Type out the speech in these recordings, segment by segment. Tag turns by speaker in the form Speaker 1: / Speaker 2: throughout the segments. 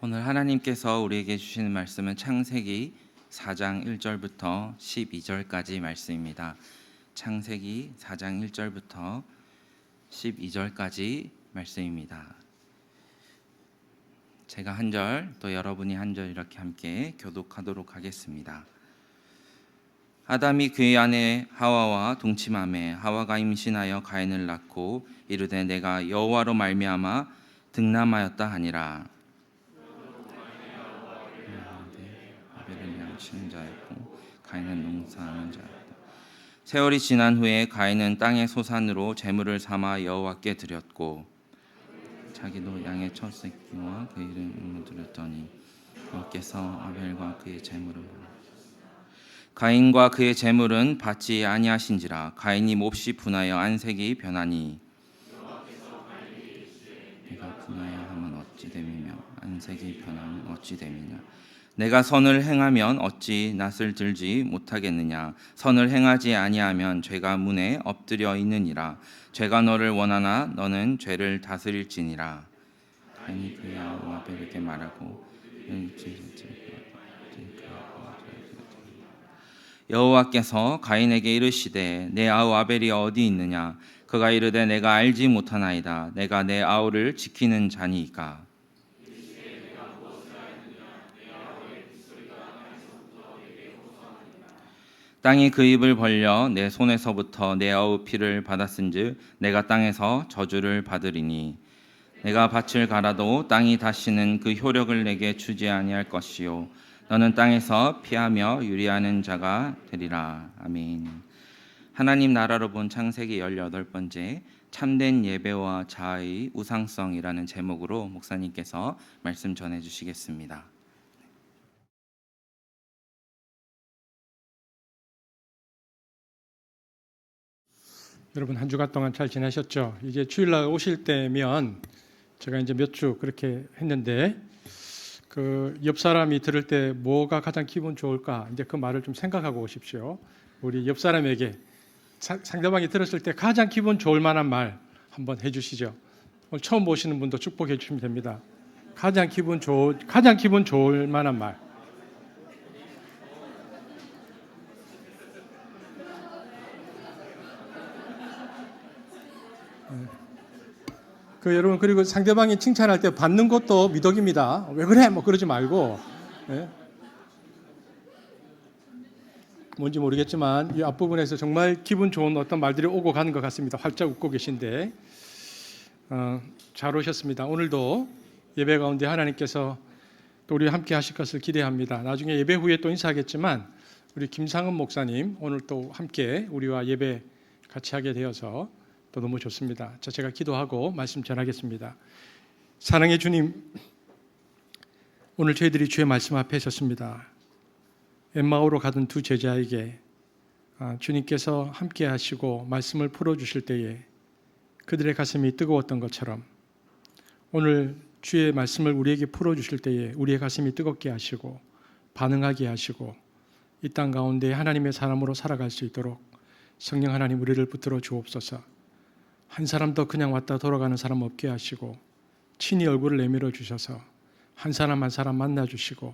Speaker 1: 오늘 하나님께서 우리에게 주시는 말씀은 창세기 4장 1절부터 12절까지 말씀입니다. 창세기 4장 1절부터 12절까지 말씀입니다. 제가 한 절, 또 여러분이 한 절 이렇게 함께 교독하도록 하겠습니다. 아담이 그의 아내 하와와 동침하매 하와가 임신하여 가인을 낳고 이르되 내가 여호와로 말미암아 득남하였다 하니라. 아벨은 양치는 자였고 가인은 농사하는 자였다. 세월이 지난 후에 가인은 땅의 소산으로 제물을 삼아 여호와께 드렸고 자기도 양의 첫 새끼와 그 이름을 드렸더니 여호와께서 아벨과 그의 제물을 가인과 그의 제물은 받지 아니하신지라. 가인이 몹시 분하여 안색이 변하니 내가 분하여 하면 어찌 됨이며 안색이 변하면 어찌 됨이냐. 내가 선을 행하면 어찌 낯을 들지 못하겠느냐. 선을 행하지 아니하면 죄가 문에 엎드려 있느니라. 죄가 너를 원하나 너는 죄를 다스릴지니라. 가인이 그의 아우 아벨에게 말하고 여호와께서 가인에게 이르시되 내 아우 아벨이 어디 있느냐. 그가 이르되 내가 알지 못하나이다. 내가 내 아우를 지키는 자니이까. 땅이 그 입을 벌려 내 손에서부터 내 아우 피를 받았은즉 내가 땅에서 저주를 받으리니 내가 밭을 갈아도 땅이 다시는 그 효력을 내게 주지 아니할 것이요 너는 땅에서 피하며 유리하는 자가 되리라. 아멘. 하나님 나라로 본 창세기 18번째 참된 예배와 자아의 우상성이라는 제목으로 목사님께서 말씀 전해 주시겠습니다.
Speaker 2: 여러분 한 주간 동안 잘 지내셨죠? 이제 주일날 오실 때면 제가 이제 몇 주 그렇게 했는데 그 옆 사람이 들을 때 뭐가 가장 기분 좋을까? 이제 그 말을 좀 생각하고 오십시오. 우리 옆 사람에게 상대방이 들었을 때 가장 기분 좋을 만한 말 한번 해주시죠. 오늘 처음 보시는 분도 축복해 주시면 됩니다. 가장 기분 좋을 만한 말. 여러분 그리고 상대방이 칭찬할 때 받는 것도 미덕입니다. 왜 그래? 뭐 그러지 말고. 예? 뭔지 모르겠지만 이 앞부분에서 정말 기분 좋은 어떤 말들이 오고 가는 것 같습니다. 활짝 웃고 계신데 잘 오셨습니다. 오늘도 예배 가운데 하나님께서 또 우리와 함께 하실 것을 기대합니다. 나중에 예배 후에 또 인사하겠지만 우리 김상은 목사님 오늘 또 함께 우리와 예배 같이 하게 되어서 또 너무 좋습니다. 제가 기도하고 말씀 전하겠습니다. 사랑의 주님, 오늘 저희들이 주의 말씀 앞에 섰습니다. 엠마오로 가던 두 제자에게 주님께서 함께 하시고 말씀을 풀어주실 때에 그들의 가슴이 뜨거웠던 것처럼 오늘 주의 말씀을 우리에게 풀어주실 때에 우리의 가슴이 뜨겁게 하시고 반응하게 하시고 이 땅 가운데 하나님의 사람으로 살아갈 수 있도록 성령 하나님 우리를 붙들어 주옵소서. 한 사람도 그냥 왔다 돌아가는 사람 없게 하시고 친히 얼굴을 내밀어 주셔서 한 사람 한 사람 만나 주시고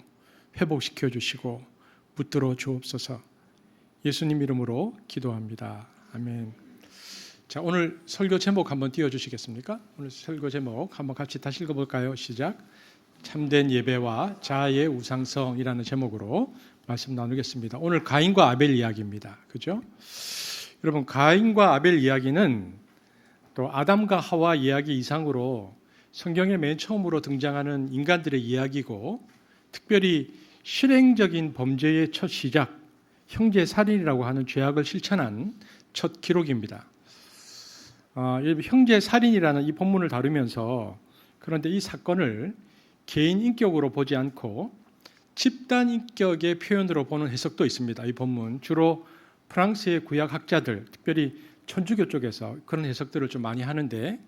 Speaker 2: 회복시켜 주시고 붙들어 주옵소서. 예수님 이름으로 기도합니다. 아멘. 자, 오늘 설교 제목 한번 띄워 주시겠습니까? 오늘 설교 제목 한번 같이 다시 읽어볼까요? 시작. 참된 예배와 자아의 우상성이라는 제목으로 말씀 나누겠습니다. 오늘 가인과 아벨 이야기입니다. 그죠? 여러분 가인과 아벨 이야기는 또 아담과 하와 이야기 이상으로 성경의 맨 처음으로 등장하는 인간들의 이야기고 특별히 실행적인 범죄의 첫 시작, 형제살인이라고 하는 죄악을 실천한 첫 기록입니다. 형제살인이라는 이 본문을 다루면서 그런데 이 사건을 개인 인격으로 보지 않고 집단 인격의 표현으로 보는 해석도 있습니다. 이 본문 주로 프랑스의 구약학자들, 특별히 천주교 쪽에서 그런 해석들을 좀 많이 하는데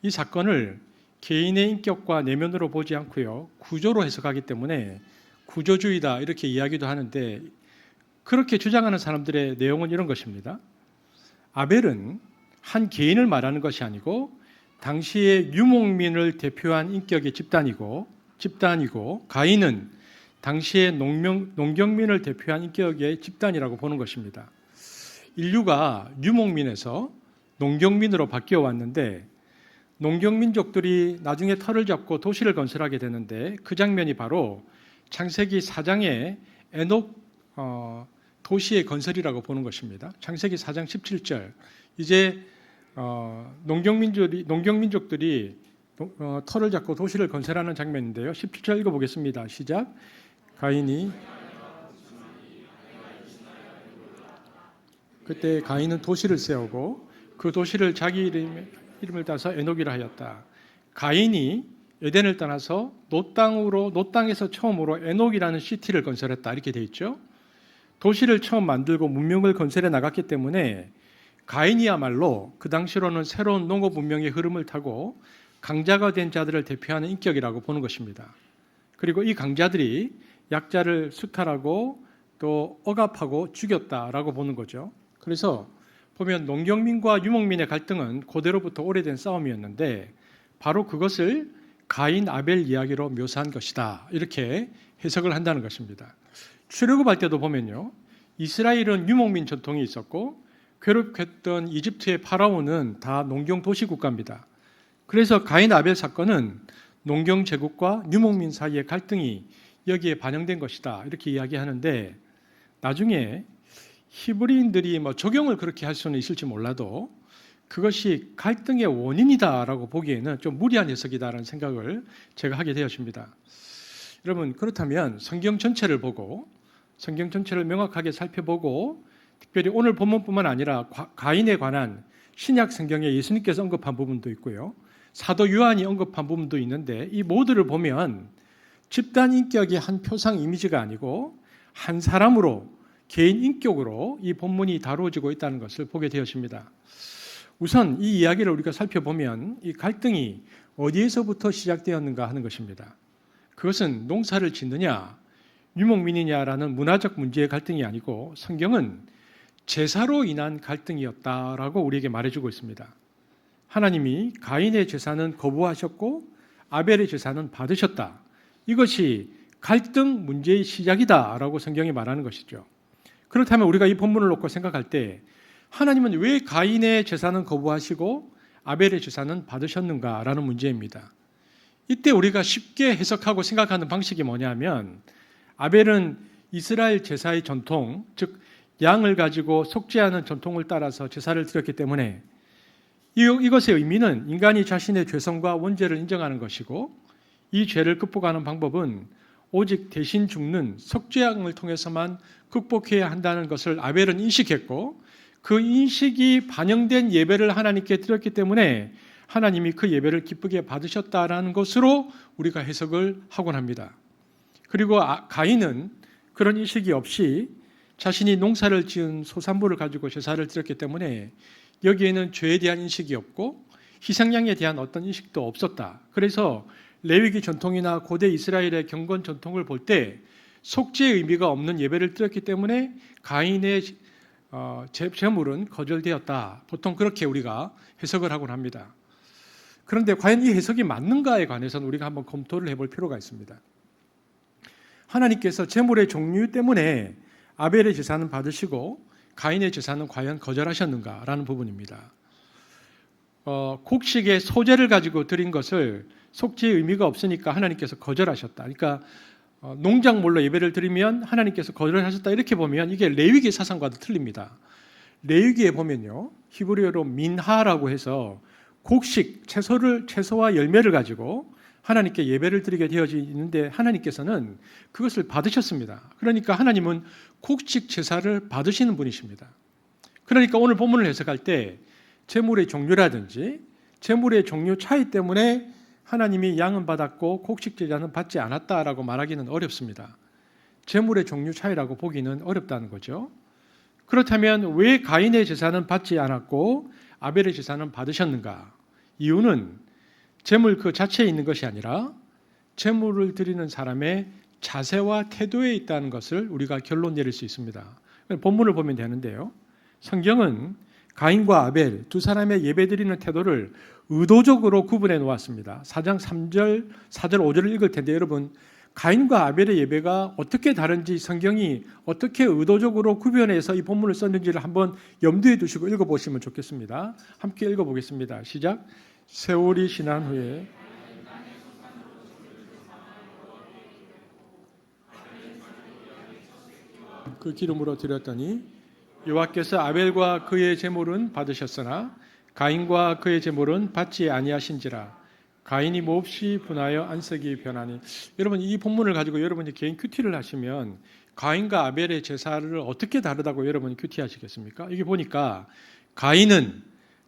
Speaker 2: 이 사건을 개인의 인격과 내면으로 보지 않고요 구조로 해석하기 때문에 구조주의다 이렇게 이야기도 하는데 그렇게 주장하는 사람들의 내용은 이런 것입니다. 아벨은 한 개인을 말하는 것이 아니고 당시의 유목민을 대표한 인격의 집단이고 집단이고 가인은 당시의 농경민을 대표한 인격의 집단이라고 보는 것입니다. 인류가 유목민에서 농경민으로 바뀌어 왔는데 농경민족들이 나중에 터를 잡고 도시를 건설하게 되는데 그 장면이 바로 창세기 4장의 에녹 도시의 건설이라고 보는 것입니다. 창세기 4장 17절. 이제 농경민족들이 터를 잡고 도시를 건설하는 장면인데요. 17절 읽어보겠습니다. 시작. 가인이 그때 가인은 도시를 세우고 그 도시를 자기 이름을 따서 에녹이라 하였다. 가인이 에덴을 떠나서 노 땅에서 처음으로 에녹이라는 시티를 건설했다. 이렇게 돼 있죠. 도시를 처음 만들고 문명을 건설해 나갔기 때문에 가인이야말로 그 당시로는 새로운 농업 문명의 흐름을 타고 강자가 된 자들을 대표하는 인격이라고 보는 것입니다. 그리고 이 강자들이 약자를 수탈하고 또 억압하고 죽였다라고 보는 거죠. 그래서 보면 농경민과 유목민의 갈등은 고대로부터 오래된 싸움이었는데 바로 그것을 가인 아벨 이야기로 묘사한 것이다. 이렇게 해석을 한다는 것입니다. 출애굽할 때도 보면요. 이스라엘은 유목민 전통이 있었고 괴롭혔던 이집트의 파라오는 다 농경 도시 국가입니다. 그래서 가인 아벨 사건은 농경 제국과 유목민 사이의 갈등이 여기에 반영된 것이다. 이렇게 이야기하는데 나중에 히브리인들이 적용을 그렇게 할 수는 있을지 몰라도 그것이 갈등의 원인이다라고 보기에는 좀 무리한 해석이다라는 생각을 제가 하게 되었습니다. 여러분 그렇다면 성경 전체를 보고 성경 전체를 명확하게 살펴보고 특별히 오늘 본문뿐만 아니라 가인에 관한 신약 성경에 예수님께서 언급한 부분도 있고요. 사도 요한이 언급한 부분도 있는데 이 모두를 보면 집단 인격의 한 표상 이미지가 아니고 한 사람으로 개인 인격으로 이 본문이 다루어지고 있다는 것을 보게 되었습니다. 우선 이 이야기를 우리가 살펴보면 이 갈등이 어디에서부터 시작되었는가 하는 것입니다. 그것은 농사를 짓느냐 유목민이냐라는 문화적 문제의 갈등이 아니고 성경은 제사로 인한 갈등이었다라고 우리에게 말해주고 있습니다. 하나님이 가인의 제사는 거부하셨고 아벨의 제사는 받으셨다. 이것이 갈등 문제의 시작이다라고 성경이 말하는 것이죠. 그렇다면 우리가 이 본문을 놓고 생각할 때 하나님은 왜 가인의 제사는 거부하시고 아벨의 제사는 받으셨는가라는 문제입니다. 이때 우리가 쉽게 해석하고 생각하는 방식이 뭐냐면 아벨은 이스라엘 제사의 전통, 즉 양을 가지고 속죄하는 전통을 따라서 제사를 드렸기 때문에 이것의 의미는 인간이 자신의 죄성과 원죄를 인정하는 것이고 이 죄를 극복하는 방법은 오직 대신 죽는 속죄양을 통해서만 극복해야 한다는 것을 아벨은 인식했고 그 인식이 반영된 예배를 하나님께 드렸기 때문에 하나님이 그 예배를 기쁘게 받으셨다라는 것으로 우리가 해석을 하곤 합니다. 그리고 가인은 그런 인식이 없이 자신이 농사를 지은 소산물을 가지고 제사를 드렸기 때문에 여기에는 죄에 대한 인식이 없고 희생양에 대한 어떤 인식도 없었다. 그래서 레위기 전통이나 고대 이스라엘의 경건 전통을 볼 때 속죄의 의미가 없는 예배를 드렸기 때문에 가인의 제물은 거절되었다. 보통 그렇게 우리가 해석을 하곤 합니다. 그런데 과연 이 해석이 맞는가에 관해서는 우리가 한번 검토를 해볼 필요가 있습니다. 하나님께서 제물의 종류 때문에 아벨의 제사는 받으시고 가인의 제사는 과연 거절하셨는가라는 부분입니다. 곡식의 소재를 가지고 드린 것을 속죄의 의미가 없으니까 하나님께서 거절하셨다. 그러니까 농작물로 예배를 드리면 하나님께서 거절하셨다. 이렇게 보면 이게 레위기 사상과도 틀립니다. 레위기에 보면요, 히브리어로 민하라고 해서 곡식, 채소와 열매를 가지고 하나님께 예배를 드리게 되어져 있는데 하나님께서는 그것을 받으셨습니다. 그러니까 하나님은 곡식 제사를 받으시는 분이십니다. 그러니까 오늘 본문을 해석할 때 제물의 종류라든지 제물의 종류 차이 때문에 하나님이 양은 받았고 곡식 제사는 받지 않았다라고 말하기는 어렵습니다. 제물의 종류 차이라고 보기는 어렵다는 거죠. 그렇다면 왜 가인의 제사는 받지 않았고 아벨의 제사는 받으셨는가? 이유는 제물 그 자체에 있는 것이 아니라 제물을 드리는 사람의 자세와 태도에 있다는 것을 우리가 결론 내릴 수 있습니다. 본문을 보면 되는데요. 성경은 가인과 아벨 두 사람의 예배드리는 태도를 의도적으로 구분해 놓았습니다. 4장 3절, 4절, 5절을 읽을 텐데 여러분 가인과 아벨의 예배가 어떻게 다른지 성경이 어떻게 의도적으로 구별해서 이 본문을 썼는지를 한번 염두에 두시고 읽어보시면 좋겠습니다. 함께 읽어보겠습니다. 시작. 세월이 지난 후에 그 기름으로 드렸더니 여호와께서 아벨과 그의 제물은 받으셨으나 가인과 그의 제물은 받지 아니하신지라. 가인이 몹시 분하여 안색이 변하니. 여러분 이 본문을 가지고 여러분이 개인 큐티를 하시면 가인과 아벨의 제사를 어떻게 다르다고 여러분이 큐티하시겠습니까? 이게 보니까 가인은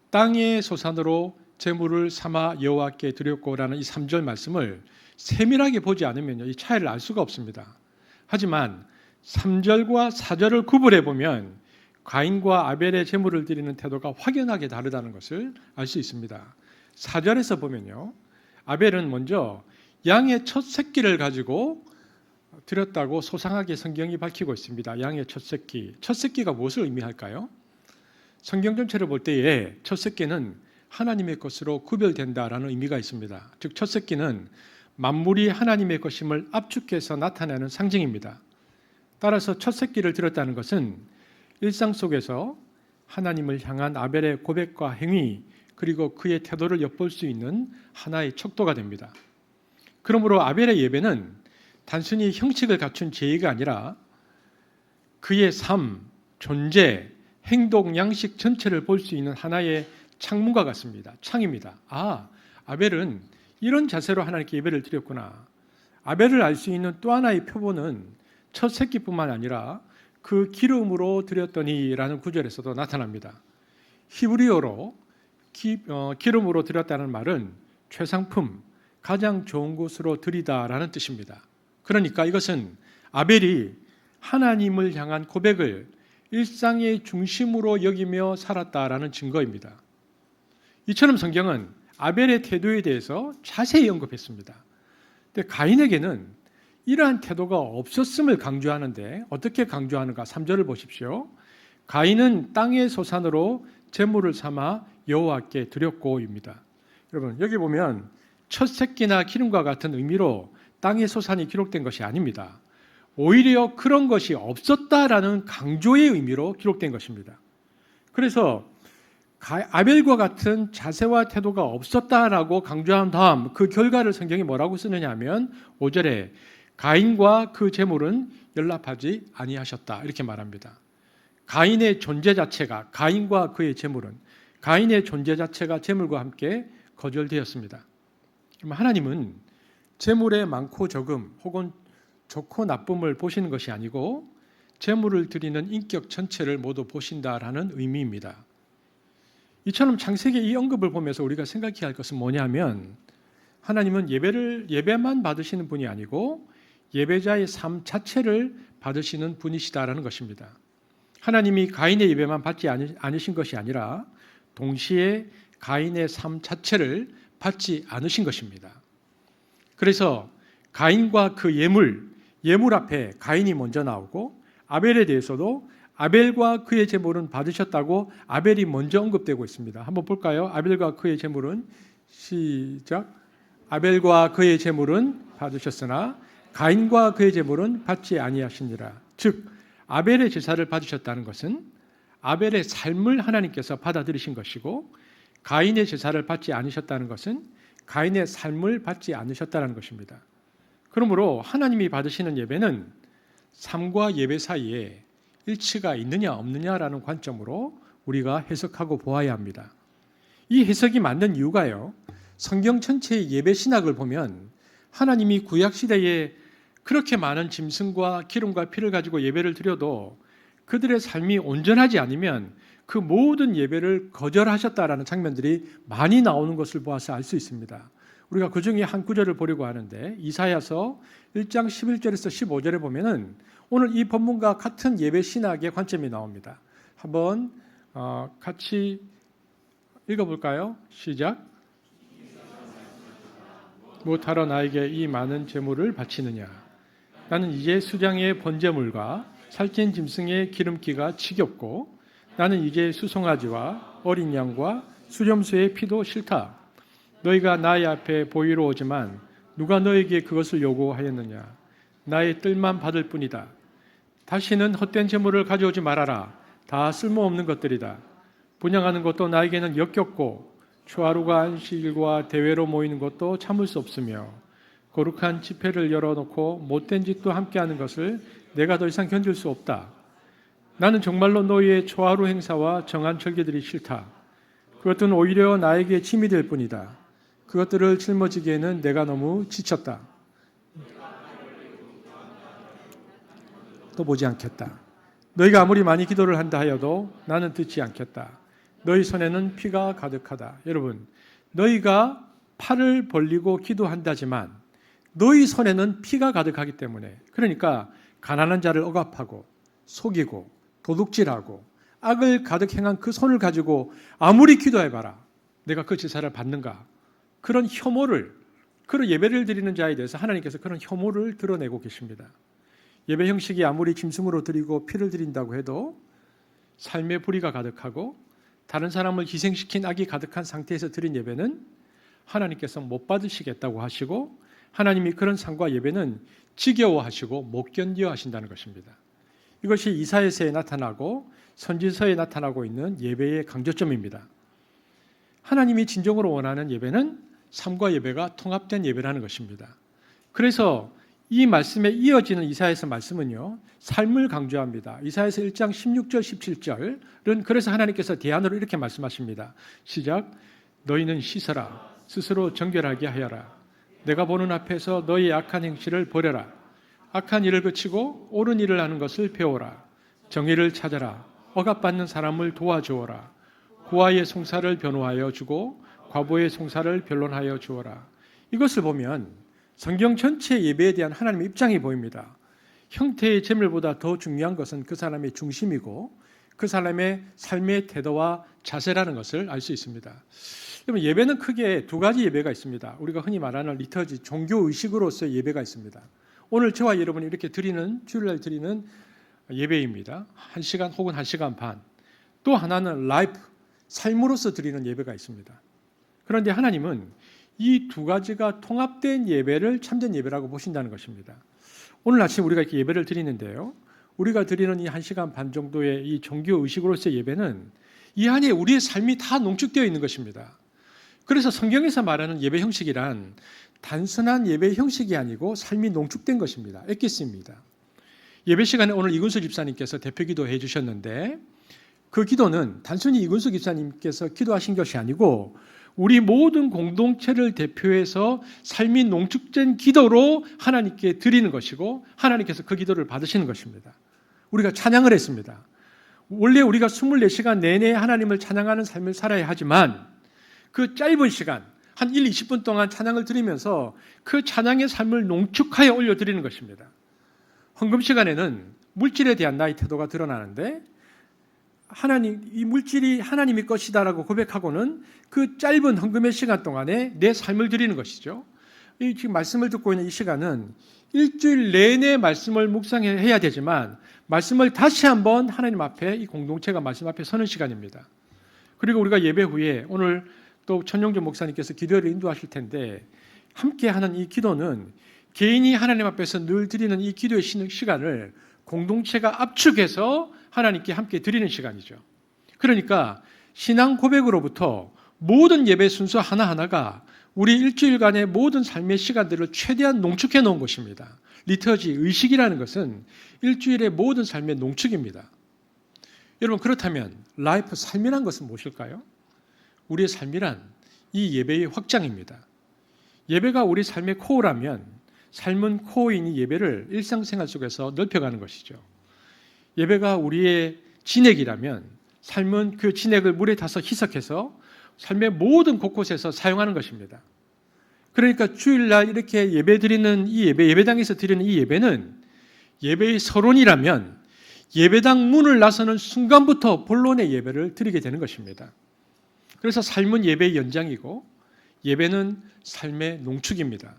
Speaker 2: 땅의 소산으로 제물을 삼아 여호와께 드렸고라는 이 3절 말씀을 세밀하게 보지 않으면요, 이 차이를 알 수가 없습니다. 하지만 3절과 4절을 구분해 보면 가인과 아벨의 제물을 드리는 태도가 확연하게 다르다는 것을 알 수 있습니다. 4절에서 보면요, 아벨은 먼저 양의 첫 새끼를 가지고 드렸다고 소상하게 성경이 밝히고 있습니다. 양의 첫 새끼. 첫 새끼가 무엇을 의미할까요? 성경 전체를 볼 때에 첫 새끼는 하나님의 것으로 구별된다라는 의미가 있습니다. 즉 첫 새끼는 만물이 하나님의 것임을 압축해서 나타내는 상징입니다. 따라서 첫 새끼를 드렸다는 것은 일상 속에서 하나님을 향한 아벨의 고백과 행위 그리고 그의 태도를 엿볼 수 있는 하나의 척도가 됩니다. 그러므로 아벨의 예배는 단순히 형식을 갖춘 제의가 아니라 그의 삶, 존재, 행동, 양식 전체를 볼 수 있는 하나의 창문과 같습니다. 창입니다. 아, 아벨은 이런 자세로 하나님께 예배를 드렸구나. 아벨을 알 수 있는 또 하나의 표본은 첫 새끼뿐만 아니라 그 기름으로 드렸더니라는 구절에서도 나타납니다. 히브리어로 기름으로 드렸다는 말은 최상품, 가장 좋은 곳으로 드리다라는 뜻입니다. 그러니까 이것은 아벨이 하나님을 향한 고백을 일상의 중심으로 여기며 살았다라는 증거입니다. 이처럼 성경은 아벨의 태도에 대해서 자세히 언급했습니다. 근데 가인에게는 이러한 태도가 없었음을 강조하는데 어떻게 강조하는가? 3절을 보십시오. 가인은 땅의 소산으로 제물을 삼아 여호와께 드렸고입니다. 여러분 여기 보면 첫 새끼나 기름과 같은 의미로 땅의 소산이 기록된 것이 아닙니다. 오히려 그런 것이 없었다라는 강조의 의미로 기록된 것입니다. 그래서 아벨과 같은 자세와 태도가 없었다라고 강조한 다음 그 결과를 성경이 뭐라고 쓰느냐 하면 5절에 가인과 그 제물은 연락하지 아니하셨다 이렇게 말합니다. 가인의 존재 자체가 가인과 그의 제물은 가인의 존재 자체가 제물과 함께 거절되었습니다. 그럼 하나님은 제물의 많고 적음 혹은 좋고 나쁨을 보시는 것이 아니고 제물을 드리는 인격 전체를 모두 보신다라는 의미입니다. 이처럼 창세기 이 언급을 보면서 우리가 생각해야 할 것은 뭐냐면 하나님은 예배만 받으시는 분이 아니고 예배자의 삶 자체를 받으시는 분이시다라는 것입니다. 하나님이 가인의 예배만 받지 않으신 것이 아니라 동시에 가인의 삶 자체를 받지 않으신 것입니다. 그래서 가인과 그 예물 앞에 가인이 먼저 나오고 아벨에 대해서도 아벨과 그의 제물은 받으셨다고 아벨이 먼저 언급되고 있습니다. 한번 볼까요? 아벨과 그의 제물은 시작. 아벨과 그의 제물은 받으셨으나 가인과 그의 제물은 받지 아니하시니라. 즉 아벨의 제사를 받으셨다는 것은 아벨의 삶을 하나님께서 받아들이신 것이고 가인의 제사를 받지 않으셨다는 것은 가인의 삶을 받지 않으셨다는 것입니다. 그러므로 하나님이 받으시는 예배는 삶과 예배 사이에 일치가 있느냐 없느냐라는 관점으로 우리가 해석하고 보아야 합니다. 이 해석이 맞는 이유가요. 성경 전체의 예배 신학을 보면 하나님이 구약 시대에 그렇게 많은 짐승과 기름과 피를 가지고 예배를 드려도 그들의 삶이 온전하지 않으면 그 모든 예배를 거절하셨다라는 장면들이 많이 나오는 것을 보아서 알 수 있습니다. 우리가 그 중에 한 구절을 보려고 하는데 이사야서 1장 11절에서 15절에 보면은 오늘 이 본문과 같은 예배 신학의 관점이 나옵니다. 한번 같이 읽어볼까요? 시작. 무엇하러 나에게 이 많은 제물을 바치느냐? 나는 이제 수장의 번제물과 살찐 짐승의 기름기가 지겹고 나는 이제 수송아지와 어린 양과 수렴수의 피도 싫다. 너희가 나의 앞에 보이러 오지만 누가 너에게 그것을 요구하였느냐? 나의 뜰만 받을 뿐이다. 다시는 헛된 재물을 가져오지 말아라. 다 쓸모없는 것들이다. 분양하는 것도 나에게는 역겹고 초하루가 안식일과 대회로 모이는 것도 참을 수 없으며 거룩한 집회를 열어놓고 못된 짓도 함께하는 것을 내가 더 이상 견딜 수 없다. 나는 정말로 너희의 초하루 행사와 정한 절기들이 싫다. 그것들은 오히려 나에게 짐이 될 뿐이다. 그것들을 짊어지기에는 내가 너무 지쳤다. 또 보지 않겠다. 너희가 아무리 많이 기도를 한다 하여도 나는 듣지 않겠다. 너희 손에는 피가 가득하다. 여러분, 너희가 팔을 벌리고 기도한다지만 너희 손에는 피가 가득하기 때문에, 그러니까 가난한 자를 억압하고 속이고 도둑질하고 악을 가득 행한 그 손을 가지고 아무리 기도해봐라, 내가 그 제사를 받는가? 그런 혐오를, 그런 예배를 드리는 자에 대해서 하나님께서 그런 혐오를 드러내고 계십니다. 예배 형식이 아무리 짐승으로 드리고 피를 드린다고 해도 삶의 불의가 가득하고 다른 사람을 희생시킨 악이 가득한 상태에서 드린 예배는 하나님께서 못 받으시겠다고 하시고, 하나님이 그런 상과 예배는 지겨워하시고 못 견뎌 하신다는 것입니다. 이것이 이사야서에 나타나고 선지서에 나타나고 있는 예배의 강조점입니다. 하나님이 진정으로 원하는 예배는 삶과 예배가 통합된 예배라는 것입니다. 그래서 이 말씀에 이어지는 이사야서 말씀은요, 삶을 강조합니다. 이사야서 1장 16절 17절은 그래서 하나님께서 대안으로 이렇게 말씀하십니다. 시작. 너희는 씻어라. 스스로 정결하게 하여라. 내가 보는 앞에서 너희의 악한 행실을 버려라. 악한 일을 그치고 옳은 일을 하는 것을 배워라. 정의를 찾아라. 억압받는 사람을 도와주어라. 고아의 송사를 변호하여 주고 과부의 송사를 변론하여 주어라. 이것을 보면 성경 전체 예배에 대한 하나님의 입장이 보입니다. 형태의 재물보다 더 중요한 것은 그 사람의 중심이고 그 사람의 삶의 태도와 자세라는 것을 알 수 있습니다. 여러분, 예배는 크게 두 가지 예배가 있습니다. 우리가 흔히 말하는 리터지, 종교 의식으로서의 예배가 있습니다. 오늘 저와 여러분이 이렇게 드리는, 주일날 드리는 예배입니다. 1시간 혹은 1시간 반. 또 하나는 라이프, 삶으로서 드리는 예배가 있습니다. 그런데 하나님은 이 두 가지가 통합된 예배를 참된 예배라고 보신다는 것입니다. 오늘 아침 우리가 이렇게 예배를 드리는데요, 우리가 드리는 이 1시간 반 정도의 이 종교 의식으로서의 예배는 이 안에 우리의 삶이 다 농축되어 있는 것입니다. 그래서 성경에서 말하는 예배 형식이란 단순한 예배 형식이 아니고 삶이 농축된 것입니다. 엑기스입니다. 예배 시간에 오늘 이근수 집사님께서 대표 기도해 주셨는데, 그 기도는 단순히 이근수 집사님께서 기도하신 것이 아니고 우리 모든 공동체를 대표해서 삶이 농축된 기도로 하나님께 드리는 것이고, 하나님께서 그 기도를 받으시는 것입니다. 우리가 찬양을 했습니다. 원래 우리가 24시간 내내 하나님을 찬양하는 삶을 살아야 하지만 그 짧은 시간, 한 1, 20분 동안 찬양을 드리면서 그 찬양의 삶을 농축하여 올려드리는 것입니다. 헌금 시간에는 물질에 대한 나의 태도가 드러나는데, 이 물질이 하나님의 것이다라고 고백하고는 그 짧은 헌금의 시간 동안에 내 삶을 드리는 것이죠. 이 지금 말씀을 듣고 있는 이 시간은 일주일 내내 말씀을 묵상해야 되지만 말씀을 다시 한번 하나님 앞에, 이 공동체가 말씀 앞에 서는 시간입니다. 그리고 우리가 예배 후에 오늘 또 천용조 목사님께서 기도를 인도하실 텐데, 함께하는 이 기도는 개인이 하나님 앞에서 늘 드리는 이 기도의 시간을 공동체가 압축해서 하나님께 함께 드리는 시간이죠. 그러니까 신앙 고백으로부터 모든 예배 순서 하나하나가 우리 일주일간의 모든 삶의 시간들을 최대한 농축해 놓은 것입니다. 리터지, 의식이라는 것은 일주일의 모든 삶의 농축입니다. 여러분, 그렇다면 라이프, 삶이란 것은 무엇일까요? 우리의 삶이란 이 예배의 확장입니다. 예배가 우리 삶의 코어라면 삶은 코어인 이 예배를 일상생활 속에서 넓혀가는 것이죠. 예배가 우리의 진액이라면 삶은 그 진액을 물에 타서 희석해서 삶의 모든 곳곳에서 사용하는 것입니다. 그러니까 주일날 이렇게 예배 드리는 이 예배당에서 드리는 이 예배는 예배의 서론이라면 예배당 문을 나서는 순간부터 본론의 예배를 드리게 되는 것입니다. 그래서 삶은 예배의 연장이고 예배는 삶의 농축입니다.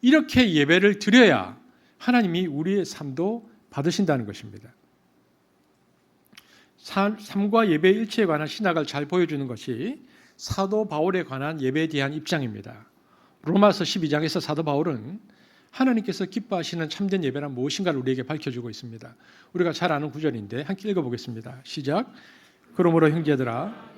Speaker 2: 이렇게 예배를 드려야 하나님이 우리의 삶도 받으신다는 것입니다. 삶과 예배의 일치에 관한 신학을 잘 보여주는 것이 사도 바울에 관한 예배에 대한 입장입니다. 로마서 12장에서 사도 바울은 하나님께서 기뻐하시는 참된 예배란 무엇인가를 우리에게 밝혀주고 있습니다. 우리가 잘 아는 구절인데 함께 읽어보겠습니다. 시작. 그러므로 형제들아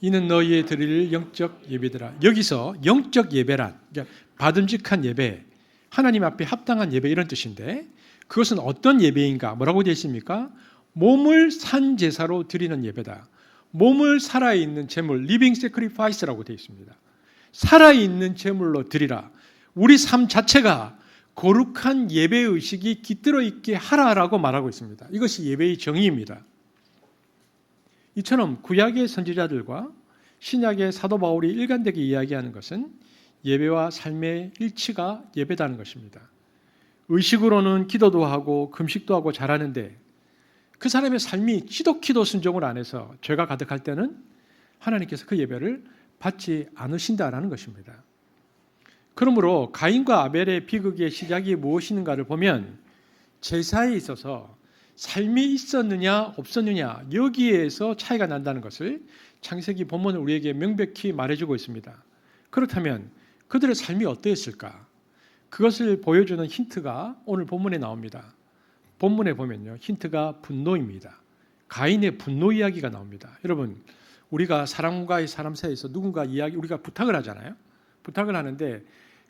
Speaker 2: 이는 너희의 드릴 영적 예배더라. 여기서 영적 예배란 그러니까 받음직한 예배, 하나님 앞에 합당한 예배 이런 뜻인데 그것은 어떤 예배인가? 뭐라고 되어 있습니까? 몸을 산 제사로 드리는 예배다. 몸을 살아있는 제물, living sacrifice라고 되어 있습니다. 살아있는 제물로 드리라. 우리 삶 자체가 거룩한 예배의식이 깃들어 있게 하라라고 말하고 있습니다. 이것이 예배의 정의입니다. 이처럼 구약의 선지자들과 신약의 사도 바울이 일관되게 이야기하는 것은 예배와 삶의 일치가 예배다는 것입니다. 의식으로는 기도도 하고 금식도 하고 잘하는데 그 사람의 삶이 지독히도 순종을 안 해서 죄가 가득할 때는 하나님께서 그 예배를 받지 않으신다라는 것입니다. 그러므로 가인과 아벨의 비극의 시작이 무엇인가를 보면 제사에 있어서 삶이 있었느냐 없었느냐 여기에서 차이가 난다는 것을 창세기 본문은 우리에게 명백히 말해주고 있습니다. 그렇다면 그들의 삶이 어떠했을까? 그것을 보여주는 힌트가 오늘 본문에 나옵니다. 본문에 보면요, 힌트가 분노입니다. 가인의 분노 이야기가 나옵니다. 여러분, 우리가 사람과의 사람 사이에서 누군가 이야기 우리가 부탁을 하잖아요. 부탁을 하는데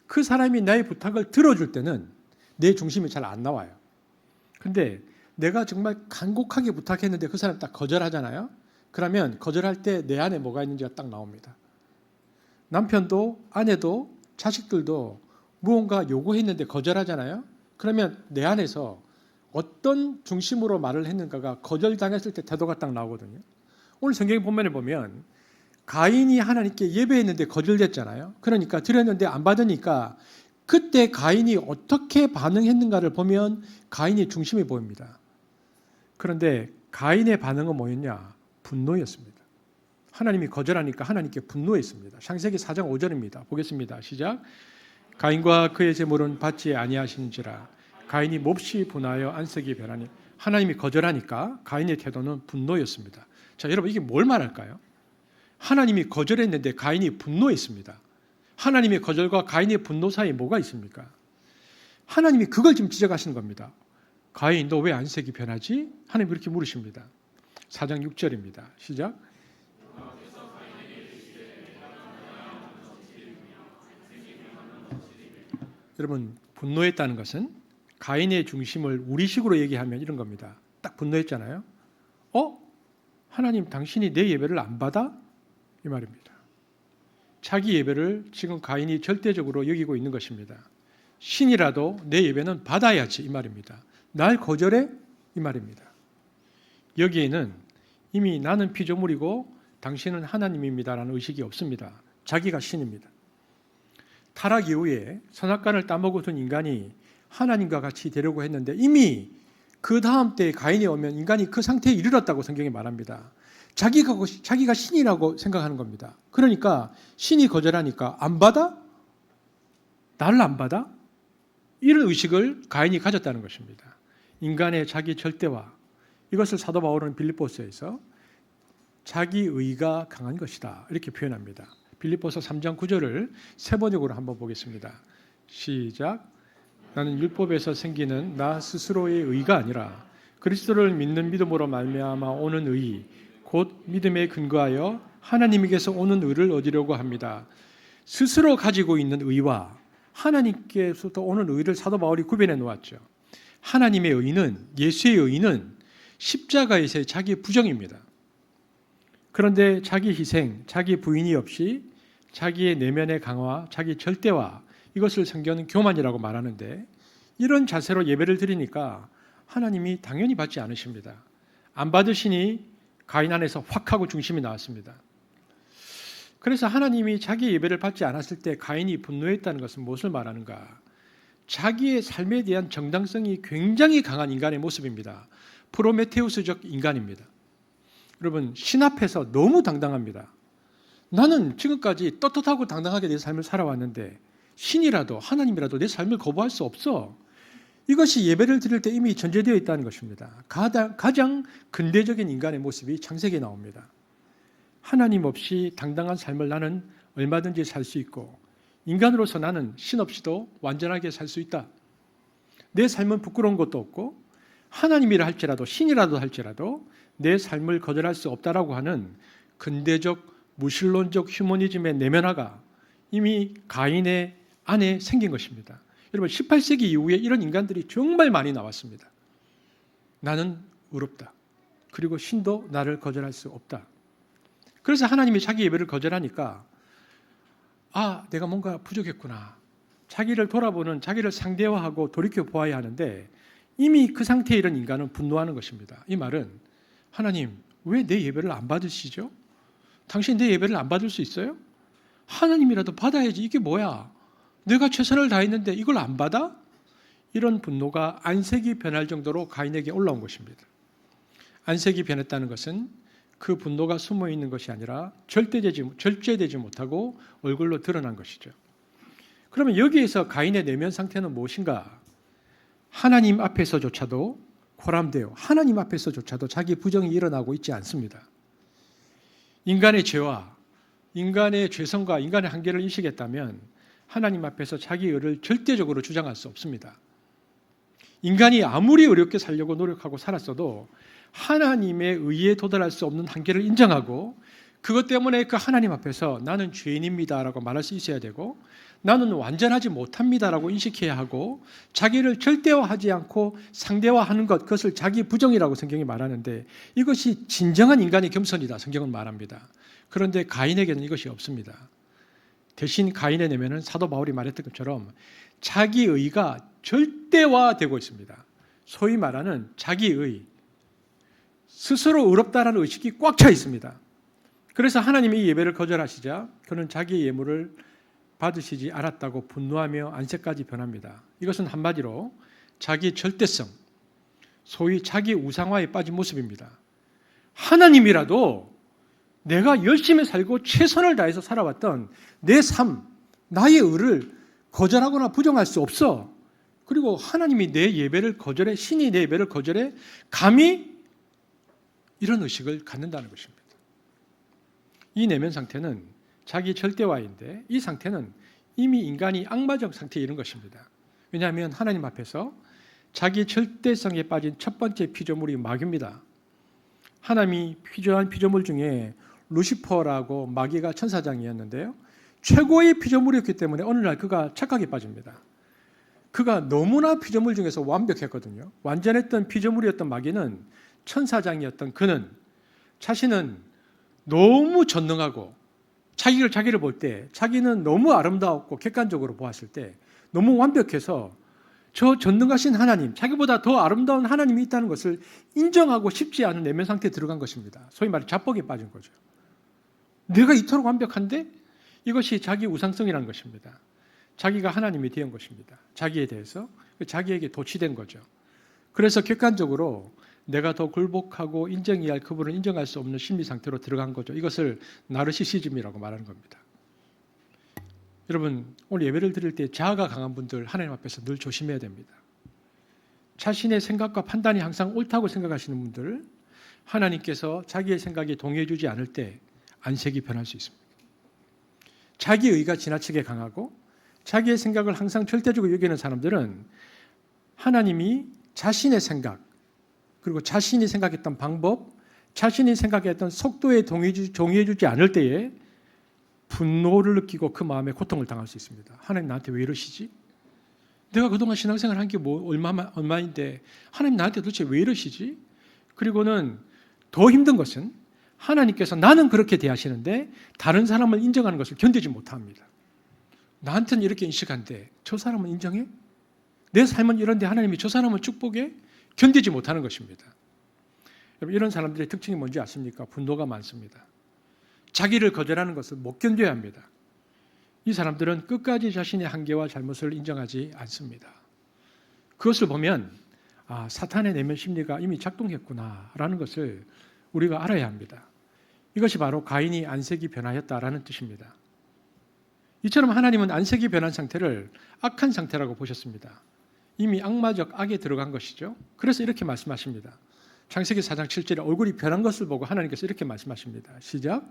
Speaker 2: 그 사람이 나의 부탁을 들어줄 때는 내 중심이 잘 안 나와요. 근데 내가 정말 간곡하게 부탁했는데 그 사람이 딱 거절하잖아요. 그러면 거절할 때 내 안에 뭐가 있는지가 딱 나옵니다. 남편도 아내도 자식들도 무언가 요구했는데 거절하잖아요. 그러면 내 안에서 어떤 중심으로 말을 했는가가 거절당했을 때 태도가 딱 나오거든요. 오늘 성경 본문에 보면 가인이 하나님께 예배했는데 거절됐잖아요. 그러니까 드렸는데 안 받으니까 그때 가인이 어떻게 반응했는가를 보면 가인의 중심이 보입니다. 그런데 가인의 반응은 뭐였냐? 분노였습니다. 하나님이 거절하니까 하나님께 분노했습니다. 창세기 4장 5절입니다. 보겠습니다. 시작. 가인과 그의 제물은 받지 아니하시는지라 가인이 몹시 분하여 안색이 변하니 하나님이 거절하니까 가인의 태도는 분노였습니다. 자, 여러분 이게 뭘 말할까요? 하나님이 거절했는데 가인이 분노했습니다. 하나님의 거절과 가인의 분노 사이에 뭐가 있습니까? 하나님이 그걸 지금 지적하시는 겁니다. 가인 너 왜 안색이 변하지? 하나님 그렇게 물으십니다. 4장 6절입니다. 시작. 여러분 분노했다는 것은 가인의 중심을 우리식으로 얘기하면 이런 겁니다. 딱 분노했잖아요. 하나님 당신이 내 예배를 안 받아? 이 말입니다. 자기 예배를 지금 가인이 절대적으로 여기고 있는 것입니다. 신이라도 내 예배는 받아야지 이 말입니다. 날 거절해? 이 말입니다. 여기에는 이미 나는 피조물이고 당신은 하나님입니다라는 의식이 없습니다. 자기가 신입니다. 타락 이후에 선악과를 따먹었던 인간이 하나님과 같이 되려고 했는데 이미 그 다음 때에 가인이 오면 인간이 그 상태에 이르렀다고 성경이 말합니다. 자기가 신이라고 생각하는 겁니다. 그러니까 신이 거절하니까 안 받아? 나를 안 받아? 이런 의식을 가인이 가졌다는 것입니다. 인간의 자기 절대화, 이것을 사도 바울은 빌립보서에서 자기의가 강한 것이다 이렇게 표현합니다. 빌립보서 3장 9절을 세 번역으로 한번 보겠습니다. 시작. 나는 율법에서 생기는 나 스스로의 의가 아니라 그리스도를 믿는 믿음으로 말미암아 오는 의, 곧 믿음에 근거하여 하나님께서 오는 의를 얻으려고 합니다. 스스로 가지고 있는 의와 하나님께서부터 오는 의를 사도 바울이 구별해 놓았죠. 하나님의 의는, 예수의 의는 십자가에서의 자기 부정입니다. 그런데 자기 희생, 자기 부인이 없이 자기의 내면의 강화, 자기 절대화, 이것을 성경은 교만이라고 말하는데 이런 자세로 예배를 드리니까 하나님이 당연히 받지 않으십니다. 안 받으시니 가인 안에서 확 하고 중심이 나왔습니다. 그래서 하나님이 자기 예배를 받지 않았을 때 가인이 분노했다는 것은 무엇을 말하는가? 자기의 삶에 대한 정당성이 굉장히 강한 인간의 모습입니다. 프로메테우스적 인간입니다. 여러분 신 앞에서 너무 당당합니다. 나는 지금까지 떳떳하고 당당하게 내 삶을 살아왔는데 신이라도 하나님이라도 내 삶을 거부할 수 없어. 이것이 예배를 드릴 때 이미 전제되어 있다는 것입니다. 가장 근대적인 인간의 모습이 창세기에 나옵니다. 하나님 없이 당당한 삶을 나는 얼마든지 살 수 있고 인간으로서 나는 신 없이도 완전하게 살 수 있다. 내 삶은 부끄러운 것도 없고 하나님이라 할지라도 신이라도 할지라도 내 삶을 거절할 수 없다라고 하는 근대적 무신론적 휴머니즘의 내면화가 이미 가인의 안에 생긴 것입니다. 여러분 18세기 이후에 이런 인간들이 정말 많이 나왔습니다. 나는 의롭다. 그리고 신도 나를 거절할 수 없다. 그래서 하나님이 자기 예배를 거절하니까 내가 뭔가 부족했구나. 자기를 돌아보는 자기를 상대화하고 돌이켜 보아야 하는데 이미 그 상태에 이런 인간은 분노하는 것입니다. 이 말은 하나님 왜 내 예배를 안 받으시죠? 당신 내 예배를 안 받을 수 있어요? 하나님이라도 받아야지. 이게 뭐야? 내가 최선을 다했는데 이걸 안 받아? 이런 분노가 안색이 변할 정도로 가인에게 올라온 것입니다. 안색이 변했다는 것은 그 분노가 숨어 있는 것이 아니라 절제되지 못하고 얼굴로 드러난 것이죠. 그러면 여기에서 가인의 내면 상태는 무엇인가? 하나님 앞에서조차도 코람데오, 하나님 앞에서조차도 자기 부정이 일어나고 있지 않습니다. 인간의 죄와 인간의 죄성과 인간의 한계를 인식했다면 하나님 앞에서 자기 의를 절대적으로 주장할 수 없습니다. 인간이 아무리 어렵게 살려고 노력하고 살았어도 하나님의 의에 도달할 수 없는 한계를 인정하고 그것 때문에 그 하나님 앞에서 나는 죄인입니다라고 말할 수 있어야 되고 나는 완전하지 못합니다라고 인식해야 하고 자기를 절대화하지 않고 상대화하는 것, 그것을 자기 부정이라고 성경이 말하는데 이것이 진정한 인간의 겸손이다 성경은 말합니다. 그런데 가인에게는 이것이 없습니다. 대신 가인의 내면은 사도 바울이 말했던 것처럼 자기 의가 절대화되고 있습니다. 소위 말하는 자기 의, 스스로 의롭다라는 의식이 꽉 차 있습니다. 그래서 하나님이 이 예배를 거절하시자 그는 자기의 예물을 받으시지 않았다고 분노하며 안색까지 변합니다. 이것은 한마디로 자기 절대성, 소위 자기 우상화에 빠진 모습입니다. 하나님이라도 내가 열심히 살고 최선을 다해서 살아왔던 내 삶, 나의 의를 거절하거나 부정할 수 없어. 그리고 하나님이 내 예배를 거절해, 신이 내 예배를 거절해, 감히 이런 의식을 갖는다는 것입니다. 이 내면 상태는 자기 절대화인데 이 상태는 이미 인간이 악마적 상태에 이른 것입니다. 왜냐하면 하나님 앞에서 자기 절대성에 빠진 첫 번째 피조물이 마귀입니다. 하나님이 피조한 피조물 중에 루시퍼라고 마귀가 천사장이었는데요. 최고의 피조물이었기 때문에 어느 날 그가 착각에 빠집니다. 그가 너무나 피조물 중에서 완벽했거든요. 완전했던 피조물이었던 마귀는 천사장이었던 그는 자신은 너무 전능하고 자기를 볼 때 자기는 너무 아름다웠고 객관적으로 보았을 때 너무 완벽해서 저 전능하신 하나님, 자기보다 더 아름다운 하나님이 있다는 것을 인정하고 싶지 않은 내면 상태에 들어간 것입니다. 소위 말해 자뻑에 빠진 거죠. 내가 이토록 완벽한데 이것이 자기 우상성이라는 것입니다. 자기가 하나님이 된 것입니다. 자기에 대해서 자기에게 도취된 거죠. 그래서 객관적으로 내가 더 굴복하고 인정해야 할 그분을 인정할 수 없는 심리 상태로 들어간 거죠. 이것을 나르시시즘이라고 말하는 겁니다. 여러분 오늘 예배를 드릴 때 자아가 강한 분들 하나님 앞에서 늘 조심해야 됩니다. 자신의 생각과 판단이 항상 옳다고 생각하시는 분들 하나님께서 자기의 생각에 동의해 주지 않을 때 안색이 변할 수 있습니다. 자기 의가 지나치게 강하고 자기의 생각을 항상 절대적으로 여기는 사람들은 하나님이 자신의 생각 그리고 자신이 생각했던 방법, 자신이 생각했던 속도에 동의해 주지 않을 때에 분노를 느끼고 그 마음에 고통을 당할 수 있습니다. 하나님 나한테 왜 이러시지? 내가 그동안 신앙생활 한 게 얼마인데 하나님 나한테 도대체 왜 이러시지? 그리고는 더 힘든 것은 하나님께서 나는 그렇게 대하시는데 다른 사람을 인정하는 것을 견디지 못합니다. 나한테는 이렇게 인식한데 저 사람은 인정해? 내 삶은 이런데 하나님이 저 사람은 축복해? 견디지 못하는 것입니다. 여러분 이런 사람들의 특징이 뭔지 아십니까? 분노가 많습니다. 자기를 거절하는 것을 못 견뎌야 합니다. 이 사람들은 끝까지 자신의 한계와 잘못을 인정하지 않습니다. 그것을 보면 사탄의 내면 심리가 이미 작동했구나라는 것을 우리가 알아야 합니다. 이것이 바로 가인이 안색이 변하였다라는 뜻입니다. 이처럼 하나님은 안색이 변한 상태를 악한 상태라고 보셨습니다. 이미 악마적 악에 들어간 것이죠. 그래서 이렇게 말씀하십니다. 창세기 4장 7절에 얼굴이 변한 것을 보고 하나님께서 이렇게 말씀하십니다. 시작.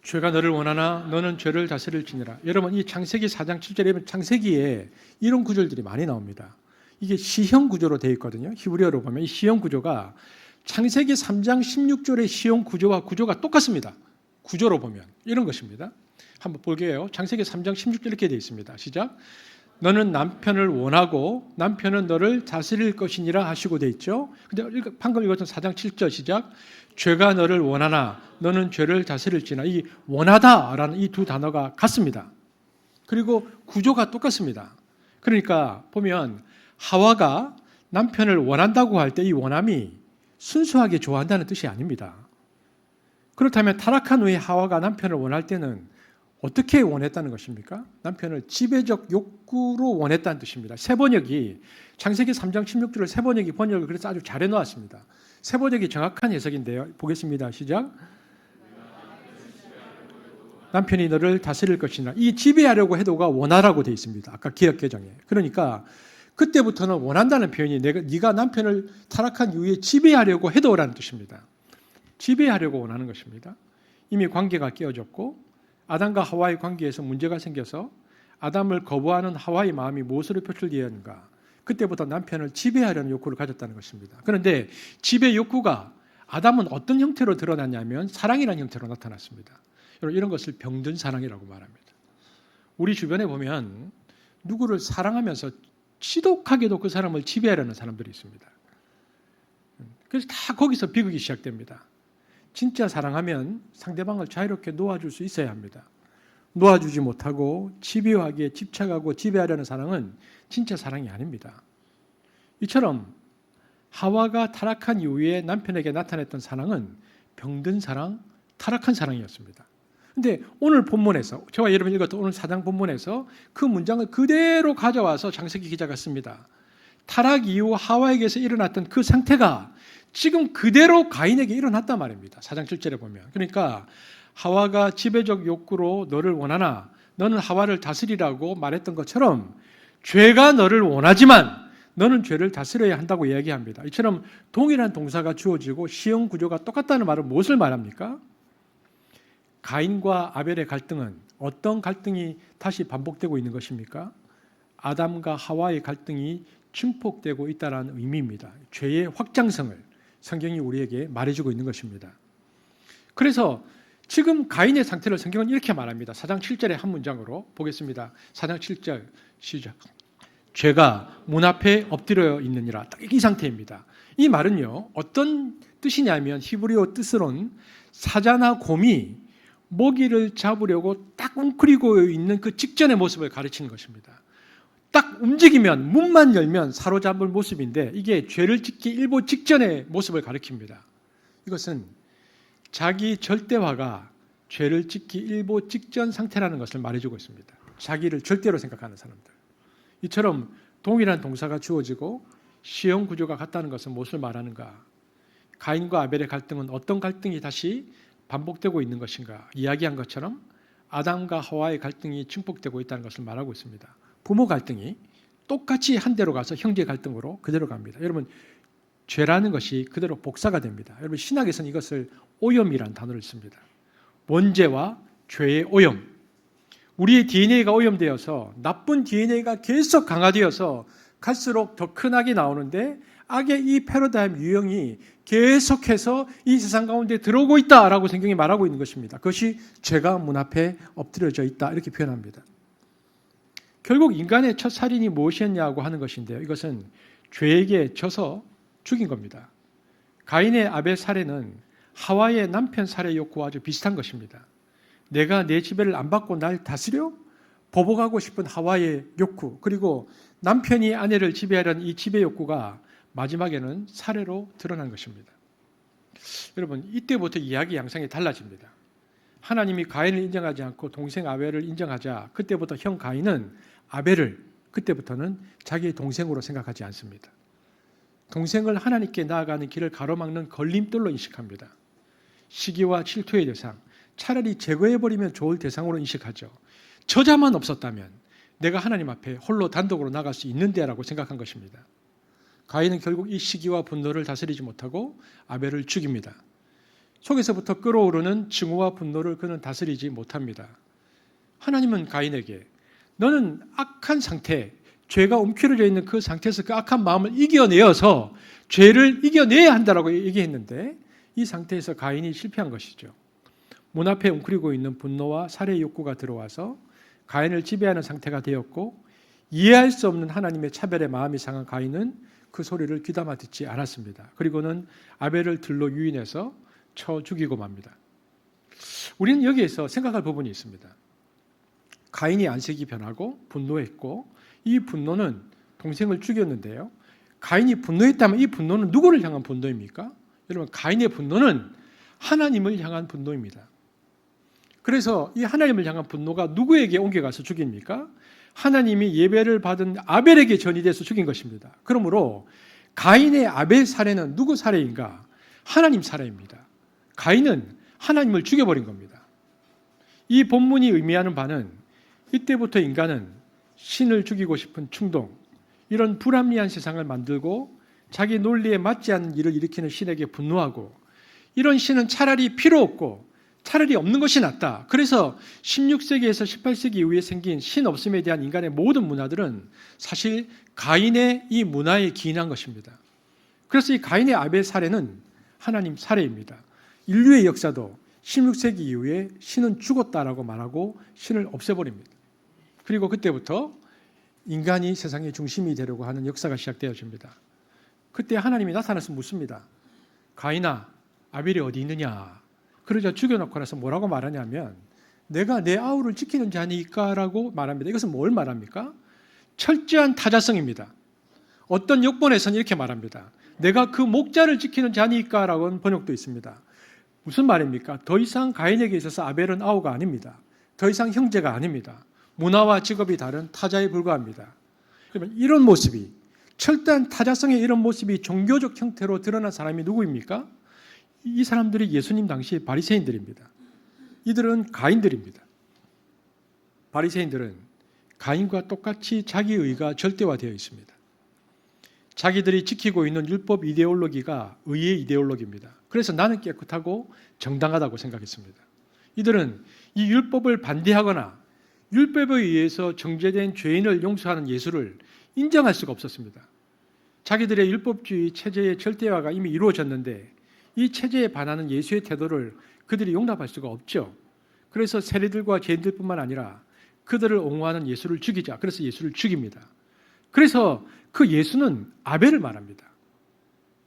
Speaker 2: 죄가 너를 원하나 너는 죄를 다스릴지니라. 여러분 이 창세기 4장 7절에 보면 창세기에 이런 구절들이 많이 나옵니다. 이게 시형 구조로 되어 있거든요. 히브리어로 보면 이 시형 구조가 창세기 3장 16절의 시형 구조와 구조가 똑같습니다. 구조로 보면 이런 것입니다. 한번 볼게요. 창세기 3장 16절 이렇게 되어 있습니다. 시작. 너는 남편을 원하고 남편은 너를 다스릴 것이니라 하시고 되어 있죠. 근데 방금 읽었던 4장 7절 시작. 죄가 너를 원하나 너는 죄를 다스릴지나. 이 원하다라는 이 두 단어가 같습니다. 그리고 구조가 똑같습니다. 그러니까 보면 하와가 남편을 원한다고 할 때 이 원함이 순수하게 좋아한다는 뜻이 아닙니다. 그렇다면 타락한 후에 하와가 남편을 원할 때는 어떻게 원했다는 것입니까? 남편을 지배적 욕구로 원했다는 뜻입니다. 세번역이 창세기 3장 16절을 세번역이 번역을 그래서 아주 잘 해놓았습니다. 세번역이 정확한 해석인데요. 보겠습니다. 시작. 남편이 너를 다스릴 것이나. 이 지배하려고 해도가 원하라고 되어 있습니다. 아까 기억개정에. 그러니까 그때부터는 원한다는 표현이 네가 남편을 타락한 이후에 지배하려고 해도라는 뜻입니다. 지배하려고 원하는 것입니다. 이미 관계가 깨어졌고 아담과 하와의 관계에서 문제가 생겨서 아담을 거부하는 하와의 마음이 무엇으로 표출되었는가? 그때부터 남편을 지배하려는 욕구를 가졌다는 것입니다. 그런데 지배 욕구가 아담은 어떤 형태로 드러났냐면 사랑이라는 형태로 나타났습니다. 여러분 이런 것을 병든 사랑이라고 말합니다. 우리 주변에 보면 누구를 사랑하면서 지독하게도 그 사람을 지배하려는 사람들이 있습니다. 그래서 다 거기서 비극이 시작됩니다. 진짜 사랑하면 상대방을 자유롭게 놓아줄 수 있어야 합니다. 놓아주지 못하고 집요하게 집착하고 지배하려는 사랑은 진짜 사랑이 아닙니다. 이처럼 하와가 타락한 이후에 남편에게 나타냈던 사랑은 병든 사랑, 타락한 사랑이었습니다. 그런데 오늘 본문에서 저와 여러분 읽었던 오늘 4장 본문에서 그 문장을 그대로 가져와서 창세기 기자가 씁니다. 타락 이후 하와에게서 일어났던 그 상태가 지금 그대로 가인에게 일어났단 말입니다. 4장 7절에 보면. 그러니까 하와가 지배적 욕구로 너를 원하나 너는 하와를 다스리라고 말했던 것처럼 죄가 너를 원하지만 너는 죄를 다스려야 한다고 이야기합니다. 이처럼 동일한 동사가 주어지고 시형 구조가 똑같다는 말은 무엇을 말합니까? 가인과 아벨의 갈등은 어떤 갈등이 다시 반복되고 있는 것입니까? 아담과 하와의 갈등이 증폭되고 있다는 의미입니다. 죄의 확장성을 성경이 우리에게 말해주고 있는 것입니다. 그래서 지금 가인의 상태를 성경은 이렇게 말합니다. 4장 7절의 한 문장으로 보겠습니다. 4장 7절 시작. 죄가 문 앞에 엎드려 있느니라. 딱 이 상태입니다. 이 말은요 어떤 뜻이냐면 히브리어 뜻으로는 사자나 곰이 먹이를 잡으려고 딱 웅크리고 있는 그 직전의 모습을 가르치는 것입니다. 딱 움직이면 문만 열면 사로잡을 모습인데 이게 죄를 짓기 일보 직전의 모습을 가리킵니다. 이것은 자기 절대화가 죄를 짓기 일보 직전 상태라는 것을 말해주고 있습니다. 자기를 절대로 생각하는 사람들. 이처럼 동일한 동사가 주어지고 시형 구조가 같다는 것은 무엇을 말하는가? 가인과 아벨의 갈등은 어떤 갈등이 다시 반복되고 있는 것인가? 이야기한 것처럼 아담과 하와의 갈등이 증폭되고 있다는 것을 말하고 있습니다. 부모 갈등이 똑같이 한 대로 가서 형제 갈등으로 그대로 갑니다. 여러분 죄라는 것이 그대로 복사가 됩니다. 여러분 신학에서는 이것을 오염이라는 단어를 씁니다. 원죄와 죄의 오염. 우리의 DNA가 오염되어서 나쁜 DNA가 계속 강화되어서 갈수록 더 큰 악이 나오는데 악의 이 패러다임 유형이 계속해서 이 세상 가운데 들어오고 있다라고 성경이 말하고 있는 것입니다. 그것이 죄가 문 앞에 엎드려져 있다 이렇게 표현합니다. 결국 인간의 첫 살인이 무엇이었냐고 하는 것인데요. 이것은 죄에게 져서 죽인 겁니다. 가인의 아벨 살해는 하와의 남편 살해 욕구와 아주 비슷한 것입니다. 내가 내 지배를 안 받고 날 다스려? 보복하고 싶은 하와의 욕구, 그리고 남편이 아내를 지배하려는 이 지배 욕구가 마지막에는 살해로 드러난 것입니다. 여러분 이때부터 이야기 양상이 달라집니다. 하나님이 가인을 인정하지 않고 동생 아벨을 인정하자 그때부터 형 가인은 아벨을 그때부터는 자기의 동생으로 생각하지 않습니다. 동생을 하나님께 나아가는 길을 가로막는 걸림돌로 인식합니다. 시기와 질투의 대상, 차라리 제거해버리면 좋을 대상으로 인식하죠. 저자만 없었다면 내가 하나님 앞에 홀로 단독으로 나갈 수 있는데라고 생각한 것입니다. 가인은 결국 이 시기와 분노를 다스리지 못하고 아벨을 죽입니다. 속에서부터 끓어오르는 증오와 분노를 그는 다스리지 못합니다. 하나님은 가인에게 너는 악한 상태, 죄가 움켜쥐어 있는 그 상태에서 그 악한 마음을 이겨내어서 죄를 이겨내야 한다라고 얘기했는데 이 상태에서 가인이 실패한 것이죠. 문 앞에 웅크리고 있는 분노와 살해 욕구가 들어와서 가인을 지배하는 상태가 되었고 이해할 수 없는 하나님의 차별의 마음이 상한 가인은 그 소리를 귀담아 듣지 않았습니다. 그리고는 아벨을 들로 유인해서 쳐 죽이고 맙니다. 우리는 여기에서 생각할 부분이 있습니다. 가인이 안색이 변하고 분노했고 이 분노는 동생을 죽였는데요. 가인이 분노했다면 이 분노는 누구를 향한 분노입니까? 여러분, 가인의 분노는 하나님을 향한 분노입니다. 그래서 이 하나님을 향한 분노가 누구에게 옮겨가서 죽입니까? 하나님이 예배를 받은 아벨에게 전이돼서 죽인 것입니다. 그러므로 가인의 아벨 살해는 누구 살해인가? 하나님 살해입니다. 가인은 하나님을 죽여버린 겁니다. 이 본문이 의미하는 바는 이때부터 인간은 신을 죽이고 싶은 충동, 이런 불합리한 세상을 만들고 자기 논리에 맞지 않는 일을 일으키는 신에게 분노하고 이런 신은 차라리 필요 없고 차라리 없는 것이 낫다. 그래서 16세기에서 18세기 이후에 생긴 신 없음에 대한 인간의 모든 문화들은 사실 가인의 이 문화에 기인한 것입니다. 그래서 이 가인의 아벨 살해는 하나님 살해입니다. 인류의 역사도 16세기 이후에 신은 죽었다라고 말하고 신을 없애버립니다. 그리고 그때부터 인간이 세상의 중심이 되려고 하는 역사가 시작되어집니다. 그때 하나님이 나타나서 묻습니다. 가인아, 아벨이 어디 있느냐? 그러자 죽여놓고 나서 뭐라고 말하냐면 내가 내 아우를 지키는 자니까라고 말합니다. 이것은 뭘 말합니까? 철저한 타자성입니다. 어떤 역본에서는 이렇게 말합니다. 내가 그 목자를 지키는 자니까라고는 번역도 있습니다. 무슨 말입니까? 더 이상 가인에게 있어서 아벨은 아우가 아닙니다. 더 이상 형제가 아닙니다. 문화와 직업이 다른 타자에 불과합니다. 그러면 이런 모습이, 철저한 타자성의 이런 모습이 종교적 형태로 드러난 사람이 누구입니까? 이 사람들이 예수님 당시의 바리새인들입니다. 이들은 가인들입니다. 바리새인들은 가인과 똑같이 자기 의가 절대화되어 있습니다. 자기들이 지키고 있는 율법 이데올로기가 의의 이데올로기입니다. 그래서 나는 깨끗하고 정당하다고 생각했습니다. 이들은 이 율법을 반대하거나 율법에 의해서 정죄된 죄인을 용서하는 예수를 인정할 수가 없었습니다. 자기들의 율법주의 체제의 절대화가 이미 이루어졌는데 이 체제에 반하는 예수의 태도를 그들이 용납할 수가 없죠. 그래서 세리들과 죄인들뿐만 아니라 그들을 옹호하는 예수를 죽이자. 그래서 예수를 죽입니다. 그래서 그 예수는 아벨을 말합니다.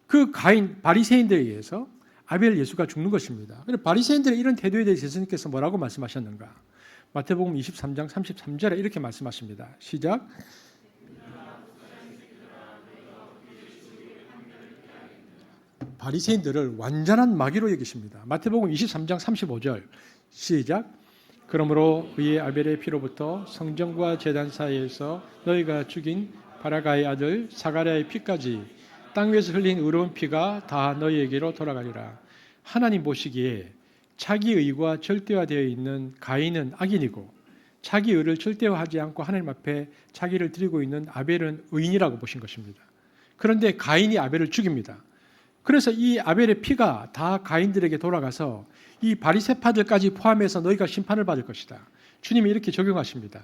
Speaker 2: 그 가인 바리새인들에 의해서 아벨 예수가 죽는 것입니다. 바리새인들의 이런 태도에 대해서 예수님께서 뭐라고 말씀하셨는가? 마태복음 23장 33절에 이렇게 말씀하십니다. 시작. 바리새인들을 완전한 마귀로 여기십니다. 마태복음 23장 35절 시작. 그러므로 그의 아벨의 피로부터 성전과 제단 사이에서 너희가 죽인 바라가의 아들 사가랴의 피까지 땅 위에서 흘린 의로운 피가 다 너희에게로 돌아가리라. 하나님 보시기에 자기 의가 절대화되어 있는 가인은 악인이고 자기 의를 절대화하지 않고 하나님 앞에 자기를 드리고 있는 아벨은 의인이라고 보신 것입니다. 그런데 가인이 아벨을 죽입니다. 그래서 이 아벨의 피가 다 가인들에게 돌아가서 이 바리새파들까지 포함해서 너희가 심판을 받을 것이다. 주님이 이렇게 적용하십니다.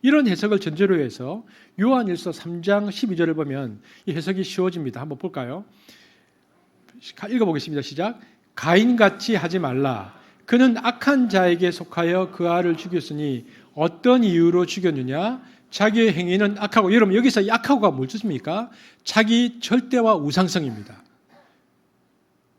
Speaker 2: 이런 해석을 전제로 해서 요한일서 3장 12절을 보면 이 해석이 쉬워집니다. 한번 볼까요? 읽어보겠습니다. 시작. 가인같이 하지 말라. 그는 악한 자에게 속하여 그 아를 죽였으니 어떤 이유로 죽였느냐? 자기의 행위는 악하고. 여러분 여기서 이 악하고가 무엇입니까? 자기 절대와 우상성입니다.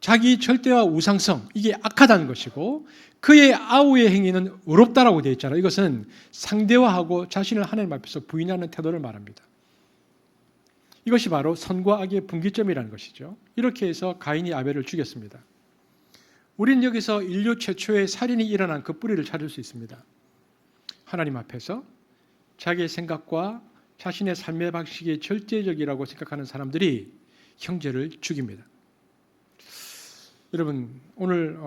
Speaker 2: 자기 절대와 우상성, 이게 악하다는 것이고 그의 아우의 행위는 의롭다라고 되어 있잖아요. 이것은 상대화하고 자신을 하나님 앞에서 부인하는 태도를 말합니다. 이것이 바로 선과 악의 분기점이라는 것이죠. 이렇게 해서 가인이 아벨을 죽였습니다. 우리는 여기서 인류 최초의 살인이 일어난 그 뿌리를 찾을 수 있습니다. 하나님 앞에서 자기의 생각과 자신의 삶의 방식이 절대적이라고 생각하는 사람들이 형제를 죽입니다. 여러분 오늘